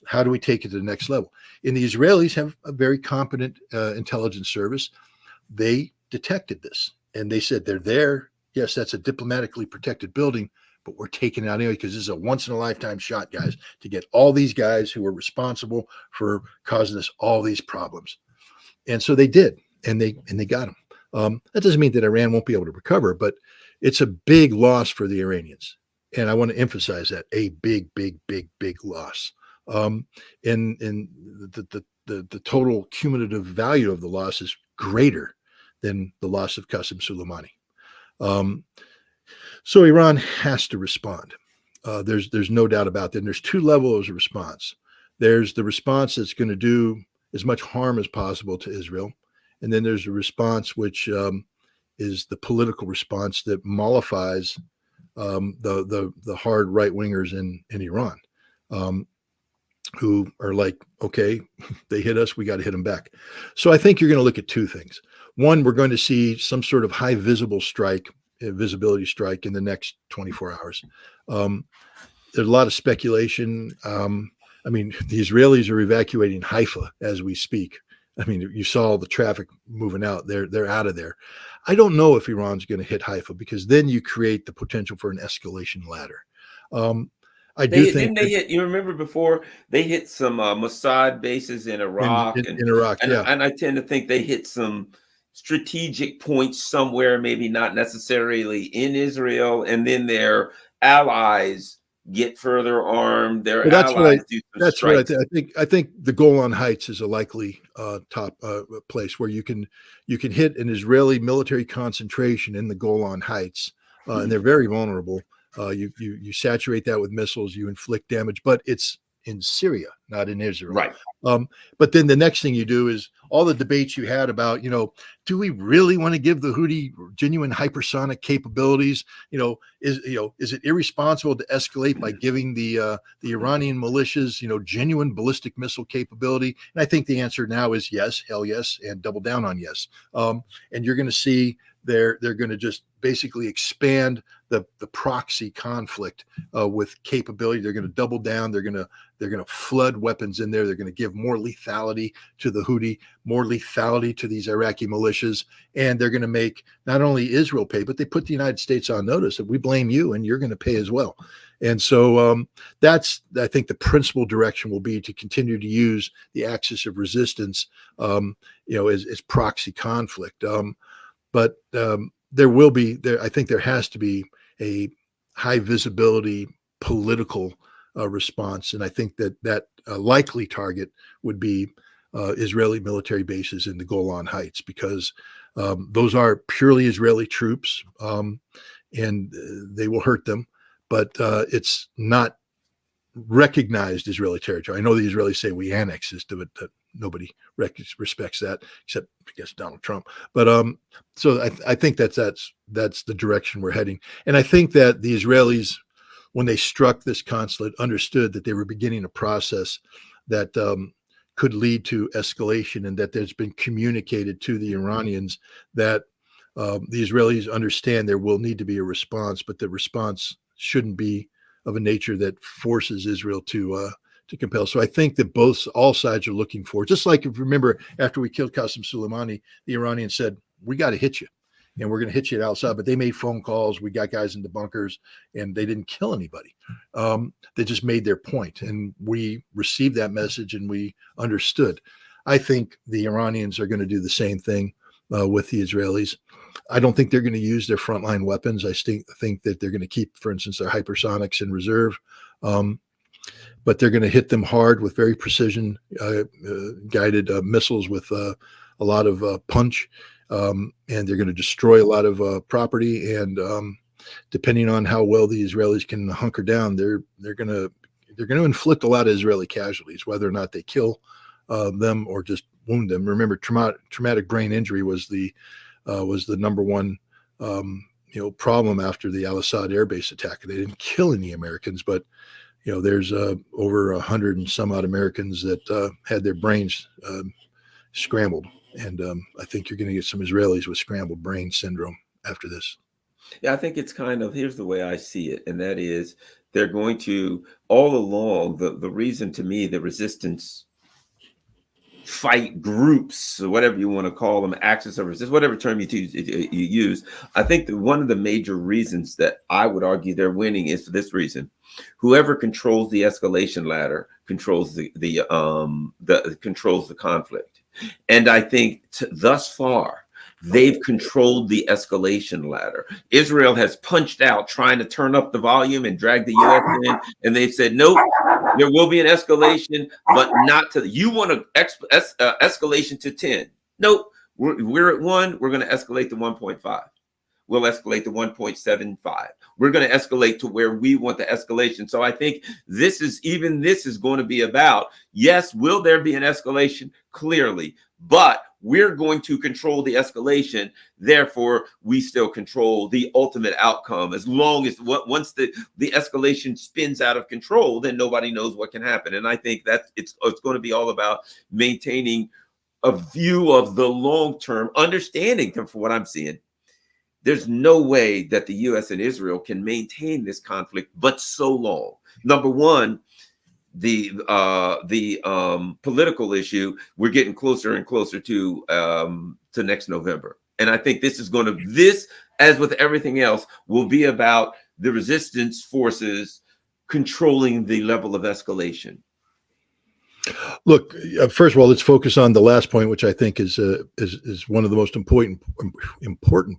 how do we take it to the next level? And the Israelis have a very competent intelligence service. They detected this, and they said they're there. Yes, that's a diplomatically protected building, but we're taking it out anyway because this is a once-in-a-lifetime shot, guys, to get all these guys who are responsible for causing us all these problems. And so they did, and they got them. That doesn't mean that Iran won't be able to recover, but it's a big loss for the Iranians. And I want to emphasize that, a big, big, big, big loss. And the total cumulative value of the loss is greater than the loss of Qasem Soleimani. So Iran has to respond. There's no doubt about that. And there's 2 levels of response. There's the response that's going to do as much harm as possible to Israel. And then there's a response which is the political response that mollifies the hard right wingers in Iran, who are like, okay, they hit us, we got to hit them back. So I think you're going to look at 2 things. One, we're going to see some sort of high visibility strike in the next 24 hours. There's a lot of speculation. The Israelis are evacuating Haifa as we speak. You saw the traffic moving out. They're out of there. I don't know if Iran's going to hit Haifa, because then you create the potential for an escalation ladder. You remember before they hit some Mossad bases in Iraq, in Iraq, yeah. And I tend to think they hit some strategic points somewhere, maybe not necessarily in Israel, and then their allies get further armed. Their allies do some strikes. I think the Golan Heights is a likely top place where you can hit an Israeli military concentration in the Golan Heights, and they're very vulnerable. You saturate that with missiles, you inflict damage, but it's in Syria, not in Israel. Right. But then the next thing you do is all the debates you had about, do we really want to give the Houthi genuine hypersonic capabilities? Is it irresponsible to escalate by giving the Iranian militias, genuine ballistic missile capability? And I think the answer now is yes, hell yes, and double down on yes. And you're going to see they're going to just basically expand the proxy conflict with capability. They're going to double down. They're going to flood weapons in there. They're going to give more lethality to the Houthi, more lethality to these Iraqi militias, and they're going to make not only Israel pay, but they put the United States on notice that we blame you and you're going to pay as well. And so that's, I think, the principal direction will be to continue to use the axis of resistance, as proxy conflict. But I think there has to be a high visibility political response. And I think that a likely target would be Israeli military bases in the Golan Heights, because those are purely Israeli troops, and they will hurt them, but it's not recognized Israeli territory. I know the Israelis say we annexed this, but nobody respects that except, I guess, Donald Trump. But so I think that's the direction we're heading. And I think that the Israelis, when they struck this consulate, understood that they were beginning a process that could lead to escalation, and that there's been communicated to the Iranians that the Israelis understand there will need to be a response, but the response shouldn't be of a nature that forces Israel to compel. So I think that all sides are looking for, just like, if you remember, after we killed Qasem Soleimani, the Iranians said, we got to hit you, and we're going to hit you at outside. But they made phone calls. We got guys into bunkers, and they didn't kill anybody. They just made their point, and we received that message, and we understood. I think the Iranians are going to do the same thing with the Israelis. I don't think they're going to use their frontline weapons. I think that they're going to keep, for instance, their hypersonics in reserve. But they're going to hit them hard with very precision guided missiles with a lot of punch. And they're going to destroy a lot of property. And depending on how well the Israelis can hunker down, they're going to inflict a lot of Israeli casualties, whether or not they kill them or just wound them. Remember, traumatic brain injury was the number one problem after the Al-Assad air base attack. They didn't kill any Americans, but there's over 100 and some odd Americans that had their brains scrambled. And I think you're going to get some Israelis with scrambled brain syndrome after this. Yeah, I think it's here's the way I see it. And that is, they're going to, all along, the reason, to me, the resistance fight groups, or whatever you want to call them, axis of resistance, whatever term you use, I think that one of the major reasons that I would argue they're winning is for this reason: whoever controls the escalation ladder controls controls the conflict. And I think thus far they've controlled the escalation ladder. Israel has punched out trying to turn up the volume and drag the U.S. in, and they've said, nope, there will be an escalation, but not to you want to escalation to 10. Nope, we're at 1. We're going to escalate to 1.5. We'll escalate to 1.75. We're going to escalate to where we want the escalation. So I think this is going to be about, yes, will there be an escalation? Clearly, but we're going to control the escalation. Therefore, we still control the ultimate outcome. As long as once the escalation spins out of control, then nobody knows what can happen. And I think that it's going to be all about maintaining a view of the long term, understanding, from what I'm seeing. There's no way that the U.S. and Israel can maintain this conflict but so long. Number one, the political issue, we're getting closer and closer to next November. And I think this, as with everything else, will be about the resistance forces controlling the level of escalation. Look, first of all, let's focus on the last point, which I think is one of the most important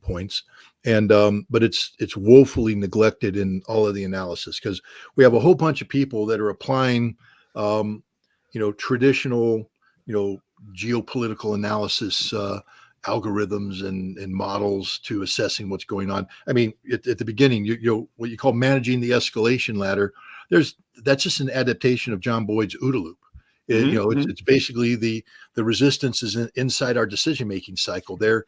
points, and but it's woefully neglected in all of the analysis, because we have a whole bunch of people that are applying, traditional, geopolitical analysis algorithms and models to assessing what's going on. I mean, at the beginning, what you call managing the escalation ladder. That's just an adaptation of John Boyd's OODA loop. It's basically the resistance is inside our decision-making cycle. They're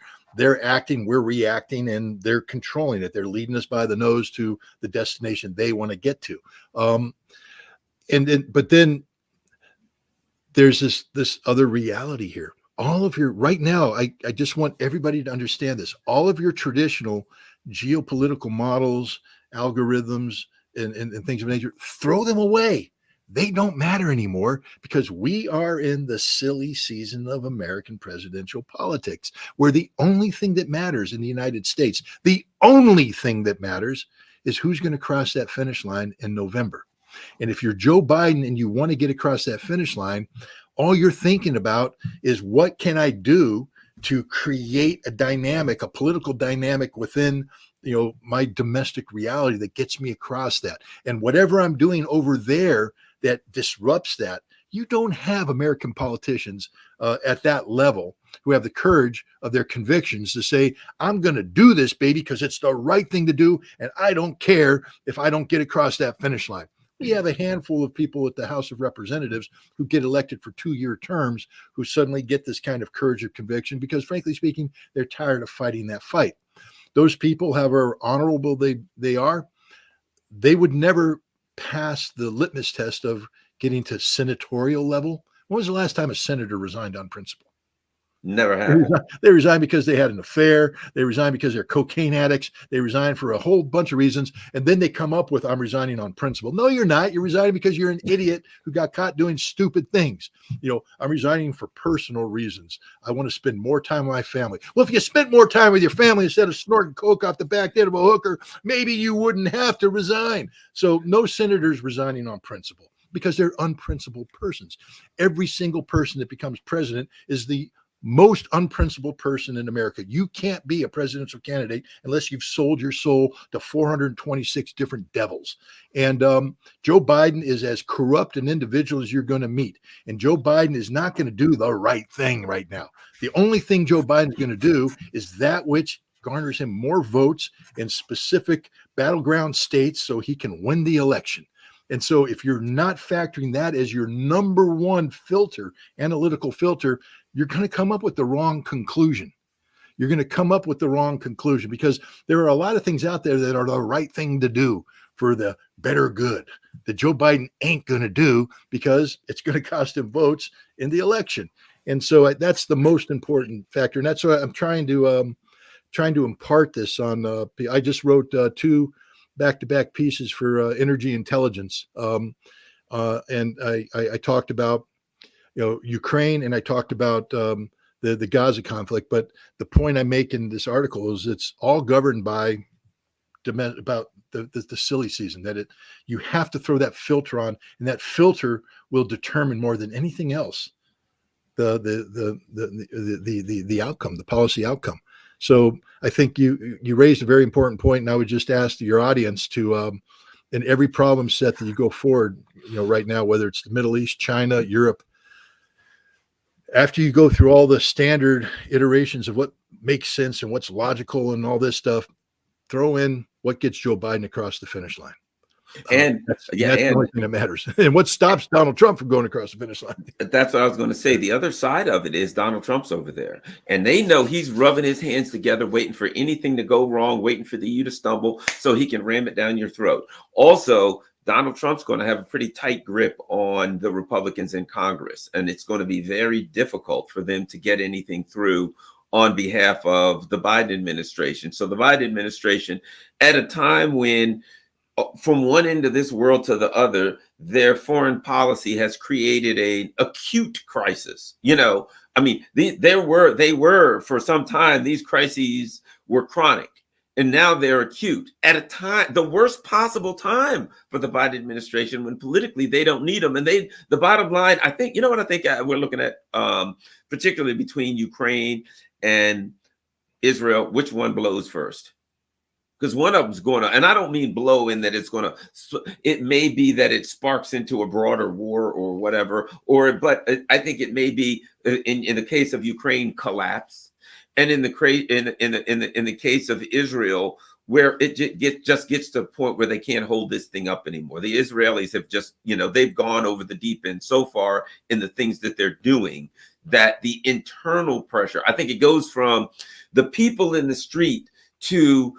acting, we're reacting, and they're controlling it. They're leading us by the nose to the destination they want to get to. But then there's this other reality here. All of your, right now, I just want everybody to understand this. All of your traditional geopolitical models, algorithms, and things of nature, throw them away. They don't matter anymore, because we are in the silly season of American presidential politics, where the only thing that matters in the United States, the only thing that matters, is who's going to cross that finish line in November. And if you're Joe Biden and you want to get across that finish line, all you're thinking about is, what can I do to create a political dynamic within my domestic reality that gets me across that. And whatever I'm doing over there that disrupts that, you don't have American politicians at that level who have the courage of their convictions to say, I'm going to do this, baby, because it's the right thing to do, and I don't care if I don't get across that finish line. We have a handful of people at the House of Representatives who get elected for 2-year terms who suddenly get this kind of courage of conviction because, frankly speaking, they're tired of fighting that fight. Those people, however honorable they are, they would never pass the litmus test of getting to senatorial level. When was the last time a senator resigned on principle? Never happened. They resigned because they had an affair. They resigned because they're cocaine addicts. They resigned for a whole bunch of reasons. And then they come up with, I'm resigning on principle. No, you're not. You're resigning because you're an idiot who got caught doing stupid things. I'm resigning for personal reasons. I want to spend more time with my family. Well, if you spent more time with your family instead of snorting coke off the back end of a hooker, maybe you wouldn't have to resign. So no senators resigning on principle because they're unprincipled persons. Every single person that becomes president is the most unprincipled person in America. You can't be a presidential candidate unless you've sold your soul to 426 different devils. And Joe Biden is as corrupt an individual as you're going to meet. And Joe Biden is not going to do the right thing right now. The only thing Joe Biden is going to do is that which garners him more votes in specific battleground states so he can win the election. And so if you're not factoring that as your number one filter, analytical filter, you're going to come up with the wrong conclusion. You're going to come up with the wrong conclusion because there are a lot of things out there that are the right thing to do for the better good that Joe Biden ain't going to do because it's going to cost him votes in the election. And so that's the most important factor. And that's why I'm trying to impart this on. I just wrote 2 back-to-back pieces for Energy Intelligence, and I talked about Ukraine, and I talked about the Gaza conflict. But the point I make in this article is it's all governed by about the silly season. That you have to throw that filter on, and that filter will determine more than anything else the outcome, the policy outcome. So I think you raised a very important point, and I would just ask your audience to, in every problem set that you go forward, right now, whether it's the Middle East, China, Europe, after you go through all the standard iterations of what makes sense and what's logical and all this stuff, throw in what gets Joe Biden across the finish line. And that's the only thing that matters. And what stops Donald Trump from going across the finish line? That's what I was going to say. The other side of it is Donald Trump's over there, and they know he's rubbing his hands together, waiting for anything to go wrong, waiting for you to stumble so he can ram it down your throat. Also, Donald Trump's going to have a pretty tight grip on the Republicans in Congress, and it's going to be very difficult for them to get anything through on behalf of the Biden administration. So the Biden administration, at a time when from one end of this world to the other, their foreign policy has created an acute crisis. They were for some time, these crises were chronic, and now they're acute at a time, the worst possible time for the Biden administration, when politically they don't need them. And the bottom line, I think, we're looking at, particularly between Ukraine and Israel, which one blows first? Because one of them's going to, and I don't mean blow in that it's going to, it may be that it sparks into a broader war or whatever, but I think it may be in the case of Ukraine, collapse, and in the case of Israel, where it just gets to a point where they can't hold this thing up anymore. The Israelis have just, they've gone over the deep end so far in the things that they're doing that the internal pressure, I think it goes from the people in the street to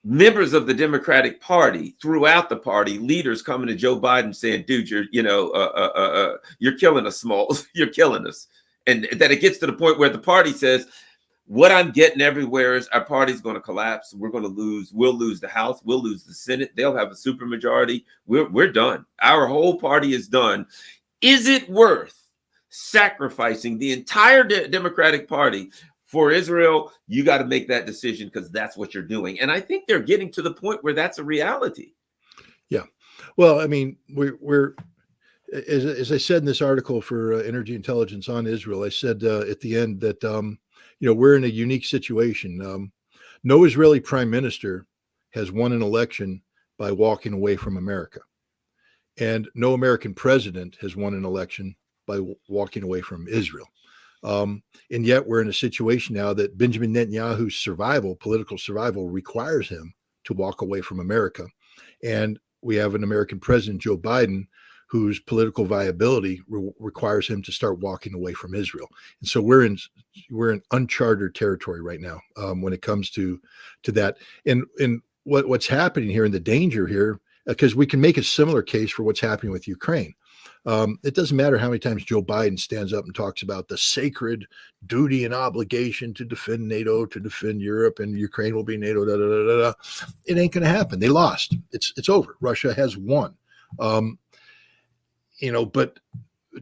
members of the Democratic Party, throughout the party, leaders coming to Joe Biden saying, dude, you're killing us, Smalls, you're killing us. And that it gets to the point where the party says, what I'm getting everywhere is our party's going to collapse. We're going to lose. We'll lose the House. We'll lose the Senate. They'll have a supermajority. We're done. Our whole party is done. Is it worth sacrificing the entire Democratic Party for Israel? You got to make that decision, because that's what you're doing. And I think they're getting to the point where that's a reality. Yeah. Well, I mean, we're as I said in this article for Energy Intelligence on Israel, I said at the end that, we're in a unique situation. No Israeli prime minister has won an election by walking away from America. And no American president has won an election by walking away from Israel. And yet we're in a situation now that Benjamin Netanyahu's political survival, requires him to walk away from America. And we have an American president, Joe Biden, whose political viability requires him to start walking away from Israel. And so we're in uncharted territory right now when it comes to that. And what's happening here and the danger here, because we can make a similar case for what's happening with Ukraine. It doesn't matter how many times Joe Biden stands up and talks about the sacred duty and obligation to defend NATO, to defend Europe, and Ukraine will be NATO. Da, da, da, da, da. It ain't going to happen. They lost. It's over. Russia has won. But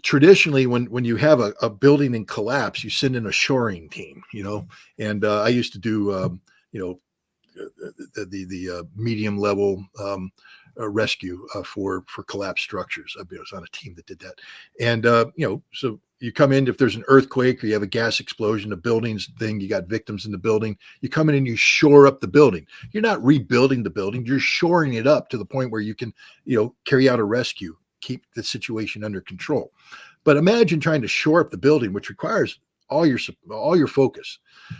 traditionally, when you have a building in collapse, you send in a shoring team. And I used to do the medium level rescue for collapsed structures. I was on a team that did that. And, so you come in, if there's an earthquake or you have a gas explosion, a building's thing, you got victims in the building, you come in and you shore up the building. You're not rebuilding the building. You're shoring it up to the point where you can, carry out a rescue, keep the situation under control. But imagine trying to shore up the building, which requires all your focus.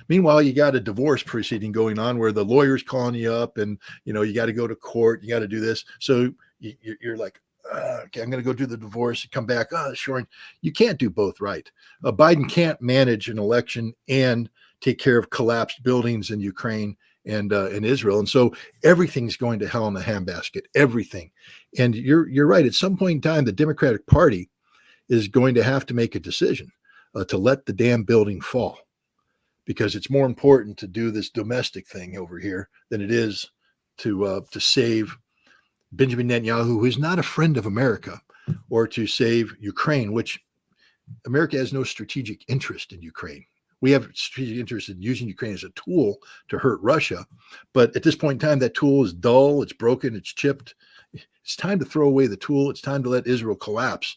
Meanwhile, you got a divorce proceeding going on where the lawyer's calling you up and, you got to go to court, you got to do this. So you're like, okay, I'm going to go do the divorce and come back. Shoring. You can't do both right. Biden can't manage an election and take care of collapsed buildings in Ukraine and in Israel. And so everything's going to hell in a handbasket, everything. And you're right. At some point in time, the Democratic Party is going to have to make a decision to let the damn building fall, because it's more important to do this domestic thing over here than it is to save Benjamin Netanyahu, who is not a friend of America, or to save Ukraine, which America has no strategic interest in Ukraine. We have strategic interest in using Ukraine as a tool to hurt Russia. But at this point in time, that tool is dull, it's broken, it's chipped. It's time to throw away the tool. It's time to let Israel collapse.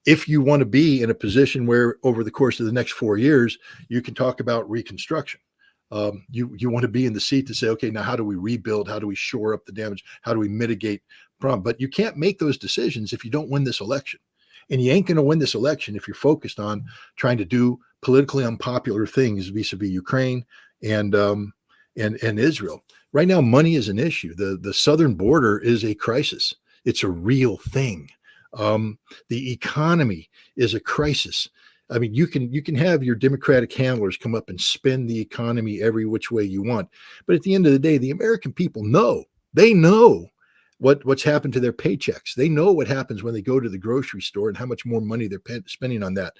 If you want to be in a position where over the course of the next 4 years, you can talk about reconstruction. You want to be in the seat to say, okay, now how do we rebuild? How do we shore up the damage? How do we mitigate problem? But you can't make those decisions if you don't win this election. And you ain't going to win this election if you're focused on trying to do politically unpopular things vis-a-vis Ukraine and Israel. Right now, money is an issue. The southern border is a crisis. It's a real thing. The economy is a crisis. I mean, you can have your Democratic handlers come up and spin the economy every which way you want. But at the end of the day, the American people know. They know what's happened to their paychecks. They know what happens when they go to the grocery store and how much more money they're spending on that.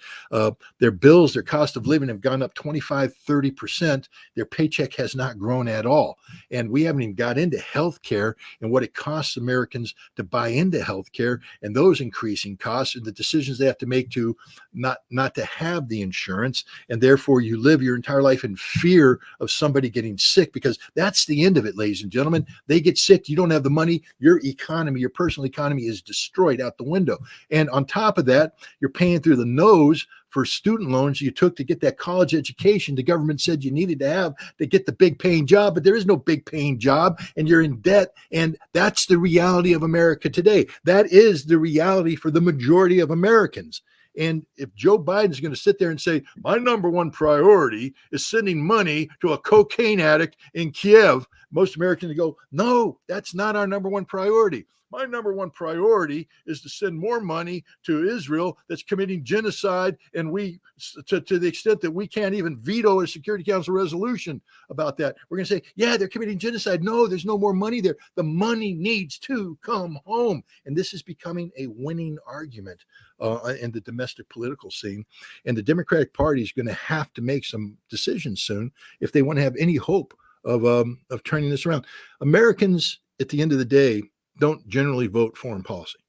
Their bills, their cost of living have gone up 25, 30%. Their paycheck has not grown at all. And we haven't even got into healthcare and what it costs Americans to buy into healthcare and those increasing costs and the decisions they have to make to not to have the insurance. And therefore you live your entire life in fear of somebody getting sick, because that's the end of it, ladies and gentlemen. They get sick. You don't have the money. Your economy, your personal economy is destroyed out the window. And on top of that, you're paying through the nose for student loans you took to get that college education the government said you needed to have to get the big paying job, but there is no big paying job and you're in debt. And that's the reality of America today. That is the reality for the majority of Americans. And if Joe Biden is going to sit there and say, my number one priority is sending money to a cocaine addict in Kiev, most Americans go, no, that's not our number one priority. My number one priority is to send more money to Israel that's committing genocide. And we, to the extent that we can't even veto a Security Council resolution about that, we're going to say, yeah, they're committing genocide. No, there's no more money there. The money needs to come home. And this is becoming a winning argument in the domestic political scene. And the Democratic Party is going to have to make some decisions soon if they want to have any hope of turning this around. Americans, at the end of the day, don't generally vote foreign policy.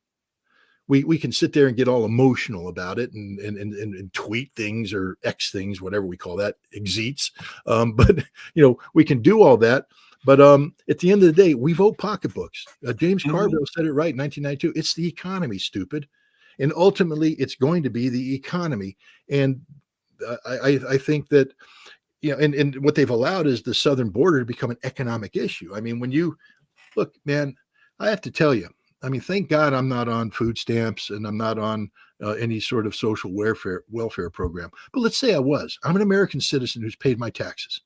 We can sit there and get all emotional about it and tweet things or X things, whatever we call that, exeats. But we can do all that. But at the end of the day, we vote pocketbooks. James Carville said it right in 1992. It's the economy, stupid. And ultimately, it's going to be the economy. And I think that, and what they've allowed is the southern border to become an economic issue. I mean, when you look, man, I have to tell you, I mean, thank God I'm not on food stamps and I'm not on any sort of social welfare program. But let's say I was. I'm an American citizen who's paid my taxes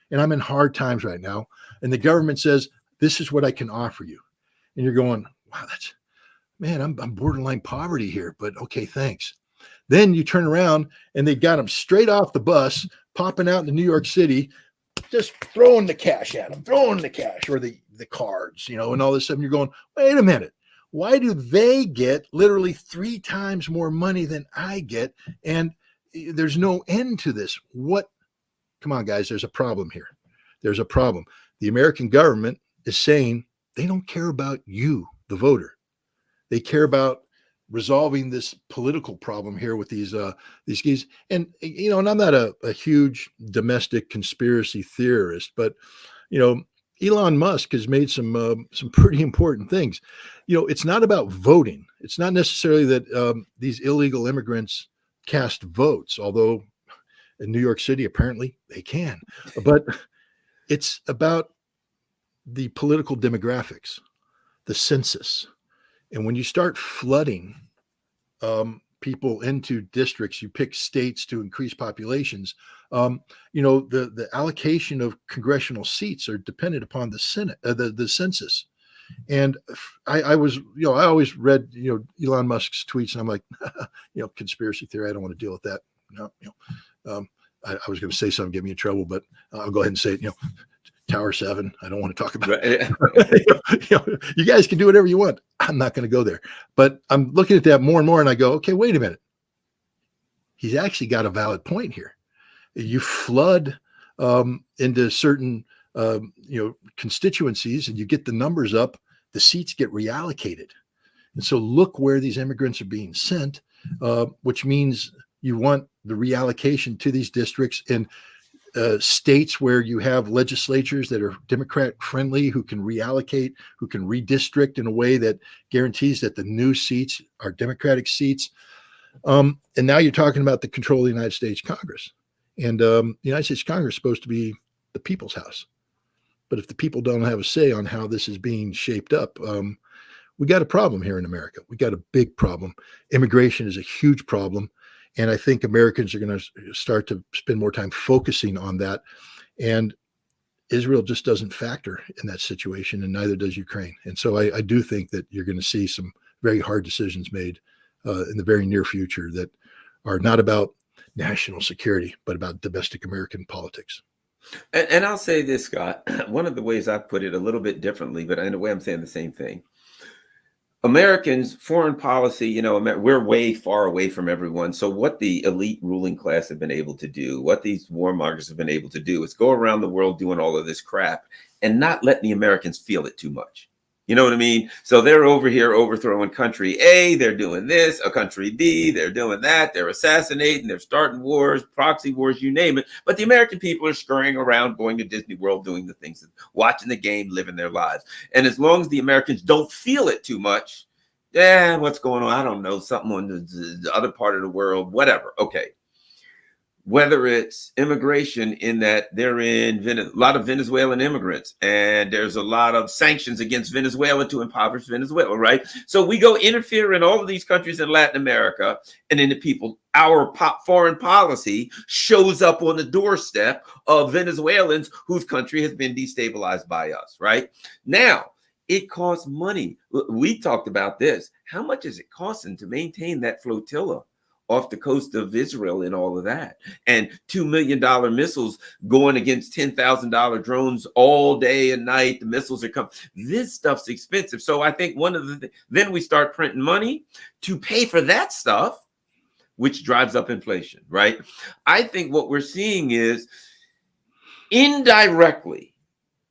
and I'm in hard times right now. And the government says, this is what I can offer you. and you're going, wow, man, I'm borderline poverty here, but okay, thanks. Then you turn around and they got them straight off the bus, popping out into New York City, just throwing the cash at them, throwing the cash or the cards, and all this stuff. And you're going, wait a minute. Why do they get literally 3 times more money than I get? And there's no end to this. Come on, guys, there's a problem here. There's a problem. The American government is saying they don't care about you, the voter. They care about resolving this political problem here with these keys. And and I'm not a huge domestic conspiracy theorist, but Elon Musk has made some pretty important things. It's not about voting. It's not necessarily that these illegal immigrants cast votes, although in New York City apparently they can. But it's about the political demographics, the census. And when you start flooding people into districts, you pick states to increase populations. The allocation of congressional seats are dependent upon the Senate, the census. And I always read Elon Musk's tweets, and I'm like, conspiracy theory. I don't want to deal with that. I was going to say something, get me in trouble, but I'll go ahead and say it. Tower 7. I don't want to talk about it. You guys can do whatever you want. I'm not going to go there. But I'm looking at that more and more, and I go, okay, wait a minute. He's actually got a valid point here. You flood into certain constituencies, and you get the numbers up, the seats get reallocated. And so look where these immigrants are being sent, which means you want the reallocation to these districts in states where you have legislatures that are Democrat friendly, who can reallocate, who can redistrict in a way that guarantees that the new seats are Democratic seats. And now you're talking about the control of the United States Congress. And the United States Congress is supposed to be the people's house. But if the people don't have a say on how this is being shaped up, we got a problem here in America. We got a big problem. Immigration is a huge problem. And I think Americans are going to start to spend more time focusing on that. And Israel just doesn't factor in that situation, and neither does Ukraine. And so I do think that you're going to see some very hard decisions made in the very near future that are not about national security, but about domestic American politics. And I'll say this, Scott, one of the ways I put it a little bit differently, but in a way I'm saying the same thing. Americans, foreign policy, we're way far away from everyone. So what the elite ruling class have been able to do, what these warmongers have been able to do is go around the world doing all of this crap and not letting the Americans feel it too much. You know what I mean? So they're over here overthrowing country A, they're doing this, a country B, they're doing that, they're assassinating, they're starting wars, proxy wars, you name it. But the American people are scurrying around, going to Disney World, doing the things, watching the game, living their lives. And as long as the Americans don't feel it too much, what's going on? I don't know, something on the other part of the world, whatever. Okay. Whether it's immigration in that they're in a lot of Venezuelan immigrants, and there's a lot of sanctions against Venezuela to impoverish Venezuela, right? So we go interfere in all of these countries in Latin America, and then our foreign policy shows up on the doorstep of Venezuelans whose country has been destabilized by us, right? Now, it costs money. We talked about this. How much is it costing to maintain that flotilla off the coast of Israel and all of that? And $2 million missiles going against $10,000 drones all day and night. The missiles are coming. This stuff's expensive. So I think then we start printing money to pay for that stuff, which drives up inflation, right? I think what we're seeing is indirectly,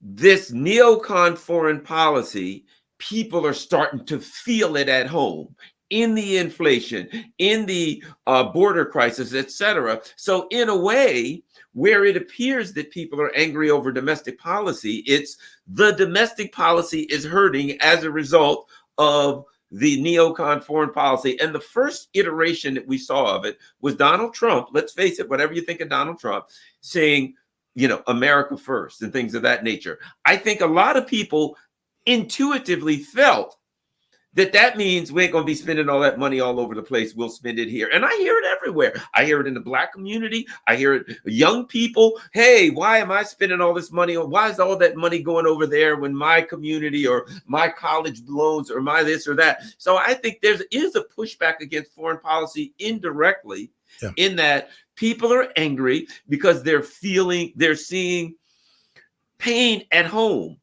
this neocon foreign policy, people are starting to feel it at home in the inflation, in the border crisis, etc. So in a way, where it appears that people are angry over domestic policy, it's the domestic policy is hurting as a result of the neocon foreign policy. And the first iteration that we saw of it was Donald Trump, let's face it, whatever you think of Donald Trump, saying, America first and things of that nature. I think a lot of people intuitively felt that means we ain't gonna be spending all that money all over the place. We'll spend it here. And I hear it everywhere. I hear it in the Black community. I hear it young people. Hey, why am I spending all this money? Why is all that money going over there when my community or my college loans or my this or that? So I think there is a pushback against foreign policy indirectly, in that people are angry because they're seeing pain at home.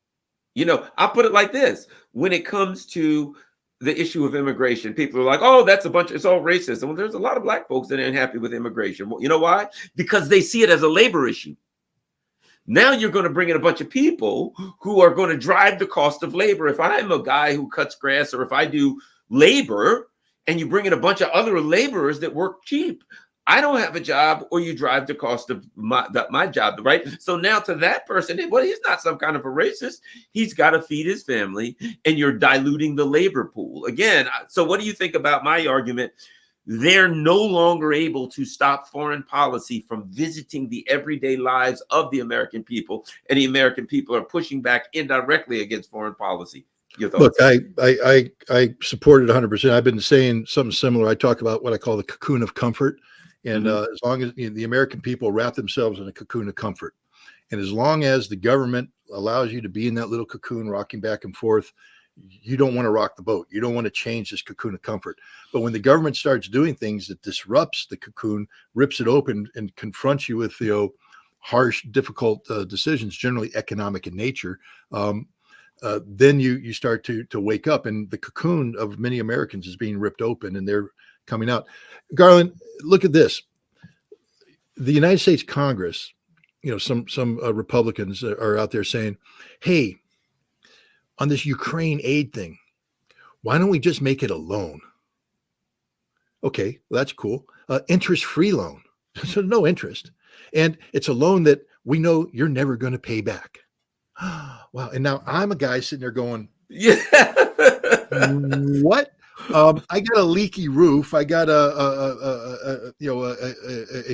I'll put it like this. When it comes to the issue of immigration, people are like, oh, it's all racism. Well, there's a lot of Black folks that ain't happy with immigration. Well, you know why? Because they see it as a labor issue. Now you're going to bring in a bunch of people who are going to drive the cost of labor. If I'm a guy who cuts grass, or if I do labor, and you bring in a bunch of other laborers that work cheap, I don't have a job, or you drive the cost of my job, right? So now to that person, well, he's not some kind of a racist. He's got to feed his family, and you're diluting the labor pool. Again, so what do you think about my argument? They're no longer able to stop foreign policy from visiting the everyday lives of the American people, and the American people are pushing back indirectly against foreign policy. Your thoughts? Look, I support it 100%. I've been saying something similar. I talk about what I call the cocoon of comfort. And as long as the American people wrap themselves in a cocoon of comfort, and as long as the government allows you to be in that little cocoon, rocking back and forth, you don't want to rock the boat. You don't want to change this cocoon of comfort. But when the government starts doing things that disrupts the cocoon, rips it open, and confronts you with harsh, difficult decisions, generally economic in nature, then you start to wake up, and the cocoon of many Americans is being ripped open, and they're coming out. Garland, look at this. The United States Congress, some Republicans are out there saying, hey, on this Ukraine aid thing, why don't we just make it a loan? Okay, well, that's cool. Interest-free loan. So no interest. And it's a loan that we know you're never going to pay back. Wow. And now I'm a guy sitting there going, yeah. What? I got a leaky roof. I got a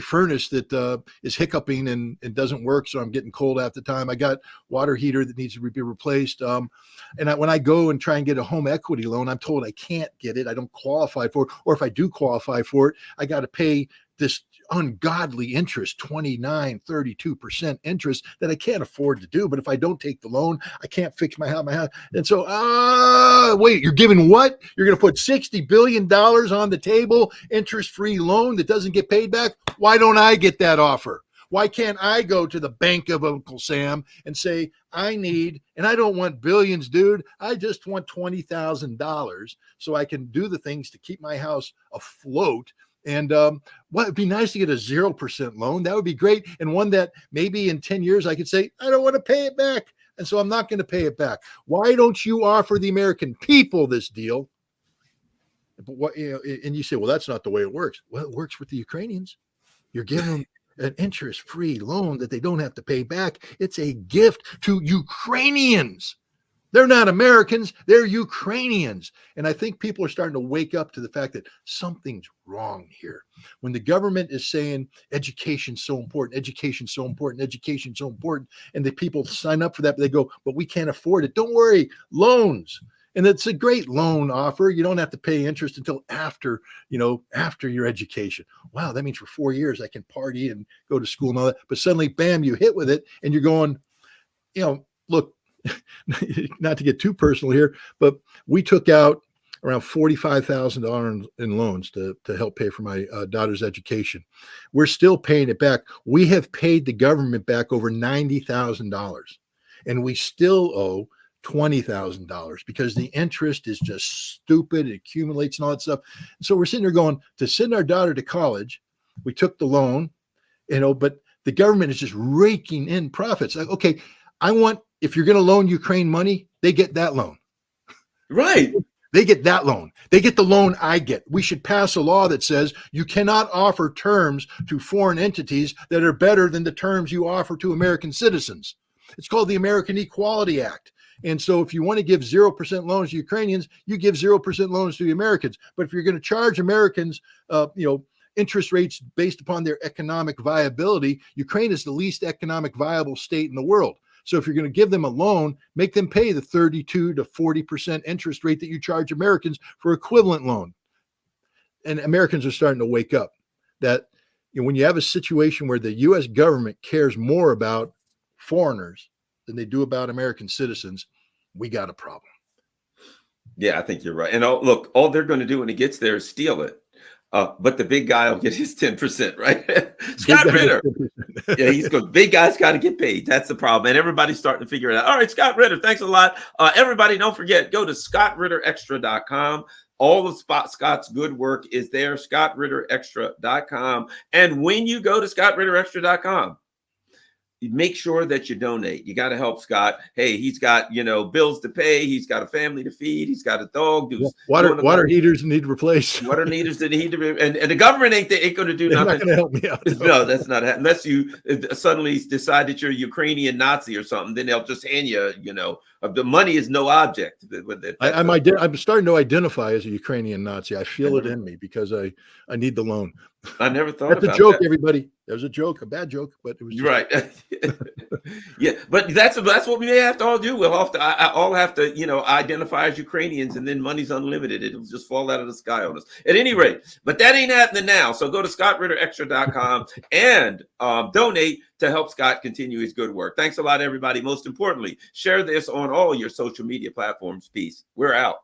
furnace that is hiccuping and doesn't work, so I'm getting cold half the time. I got water heater that needs to be replaced. When I go and try and get a home equity loan, I'm told I can't get it. I don't qualify for it. Or if I do qualify for it, I got to pay this ungodly interest, 29-32% interest that I can't afford to do. But if I don't take the loan, I can't fix my house. And so, wait, you're giving what? You're going to put $60 billion on the table, interest-free loan that doesn't get paid back? Why don't I get that offer? Why can't I go to the bank of Uncle Sam and say, I need, and I don't want billions, dude. I just want $20,000 so I can do the things to keep my house afloat. And it'd be nice to get a 0% loan. That would be great. And one that maybe in 10 years I could say, I don't want to pay it back. And so I'm not going to pay it back. Why don't you offer the American people this deal? But and you say, well, that's not the way it works. Well, it works with the Ukrainians. You're giving them an interest-free loan that they don't have to pay back. It's a gift to Ukrainians. They're not Americans, they're Ukrainians. And I think people are starting to wake up to the fact that something's wrong here. When the government is saying education's so important, education's so important, education's so important, and the people sign up for that, but they go, but we can't afford it. Don't worry, loans. And it's a great loan offer. You don't have to pay interest until after your education. Wow, that means for 4 years I can party and go to school and all that. But suddenly, bam, you hit with it, and you're going, look, not to get too personal here, but we took out around $45,000 in loans to help pay for my daughter's education. We're still paying it back. We have paid the government back over $90,000, and we still owe $20,000 because the interest is just stupid. It accumulates and all that stuff. So we're sitting there going, to send our daughter to college, we took the loan, but the government is just raking in profits. Like, okay, if you're going to loan Ukraine money, they get that loan. Right. They get that loan. They get the loan I get. We should pass a law that says you cannot offer terms to foreign entities that are better than the terms you offer to American citizens. It's called the American Equality Act. And so if you want to give 0% loans to Ukrainians, you give 0% loans to the Americans. But if you're going to charge Americans, interest rates based upon their economic viability, Ukraine is the least economic viable state in the world. So if you're going to give them a loan, make them pay the 32 to 40% interest rate that you charge Americans for equivalent loan. And Americans are starting to wake up that when you have a situation where the U.S. government cares more about foreigners than they do about American citizens, we got a problem. Yeah, I think you're right. And look, all they're going to do when it gets there is steal it. But the big guy will get his 10%, right? Scott Ritter. Yeah, he's good. Big guy's got to get paid. That's the problem. And everybody's starting to figure it out. All right, Scott Ritter, thanks a lot. Everybody, don't forget, go to ScottRitterExtra.com. All of Scott's good work is there, ScottRitterExtra.com. And when you go to ScottRitterExtra.com, make sure that you donate. You got to help Scott. Hey, he's got, bills to pay. He's got a family to feed. He's got a dog. Water heaters need replaced. Water heaters that need to be, and the government ain't going to do They're nothing. not going to help me out. No, that's not unless you suddenly decide that you're a Ukrainian Nazi or something. Then they'll just hand you, the money is no object. I'm starting to identify as a Ukrainian Nazi. I feel it in me because I need the loan. I never thought that's about a joke, that. Everybody. That was a joke, a bad joke, but it was just... right. Yeah, but that's what we may have to all do. We'll have to all have to identify as Ukrainians, and then money's unlimited. It'll just fall out of the sky on us. At any rate, but that ain't happening now. So go to ScottRitterExtra.com and donate to help Scott continue his good work. Thanks a lot, everybody. Most importantly, share this on all your social media platforms. Peace. We're out.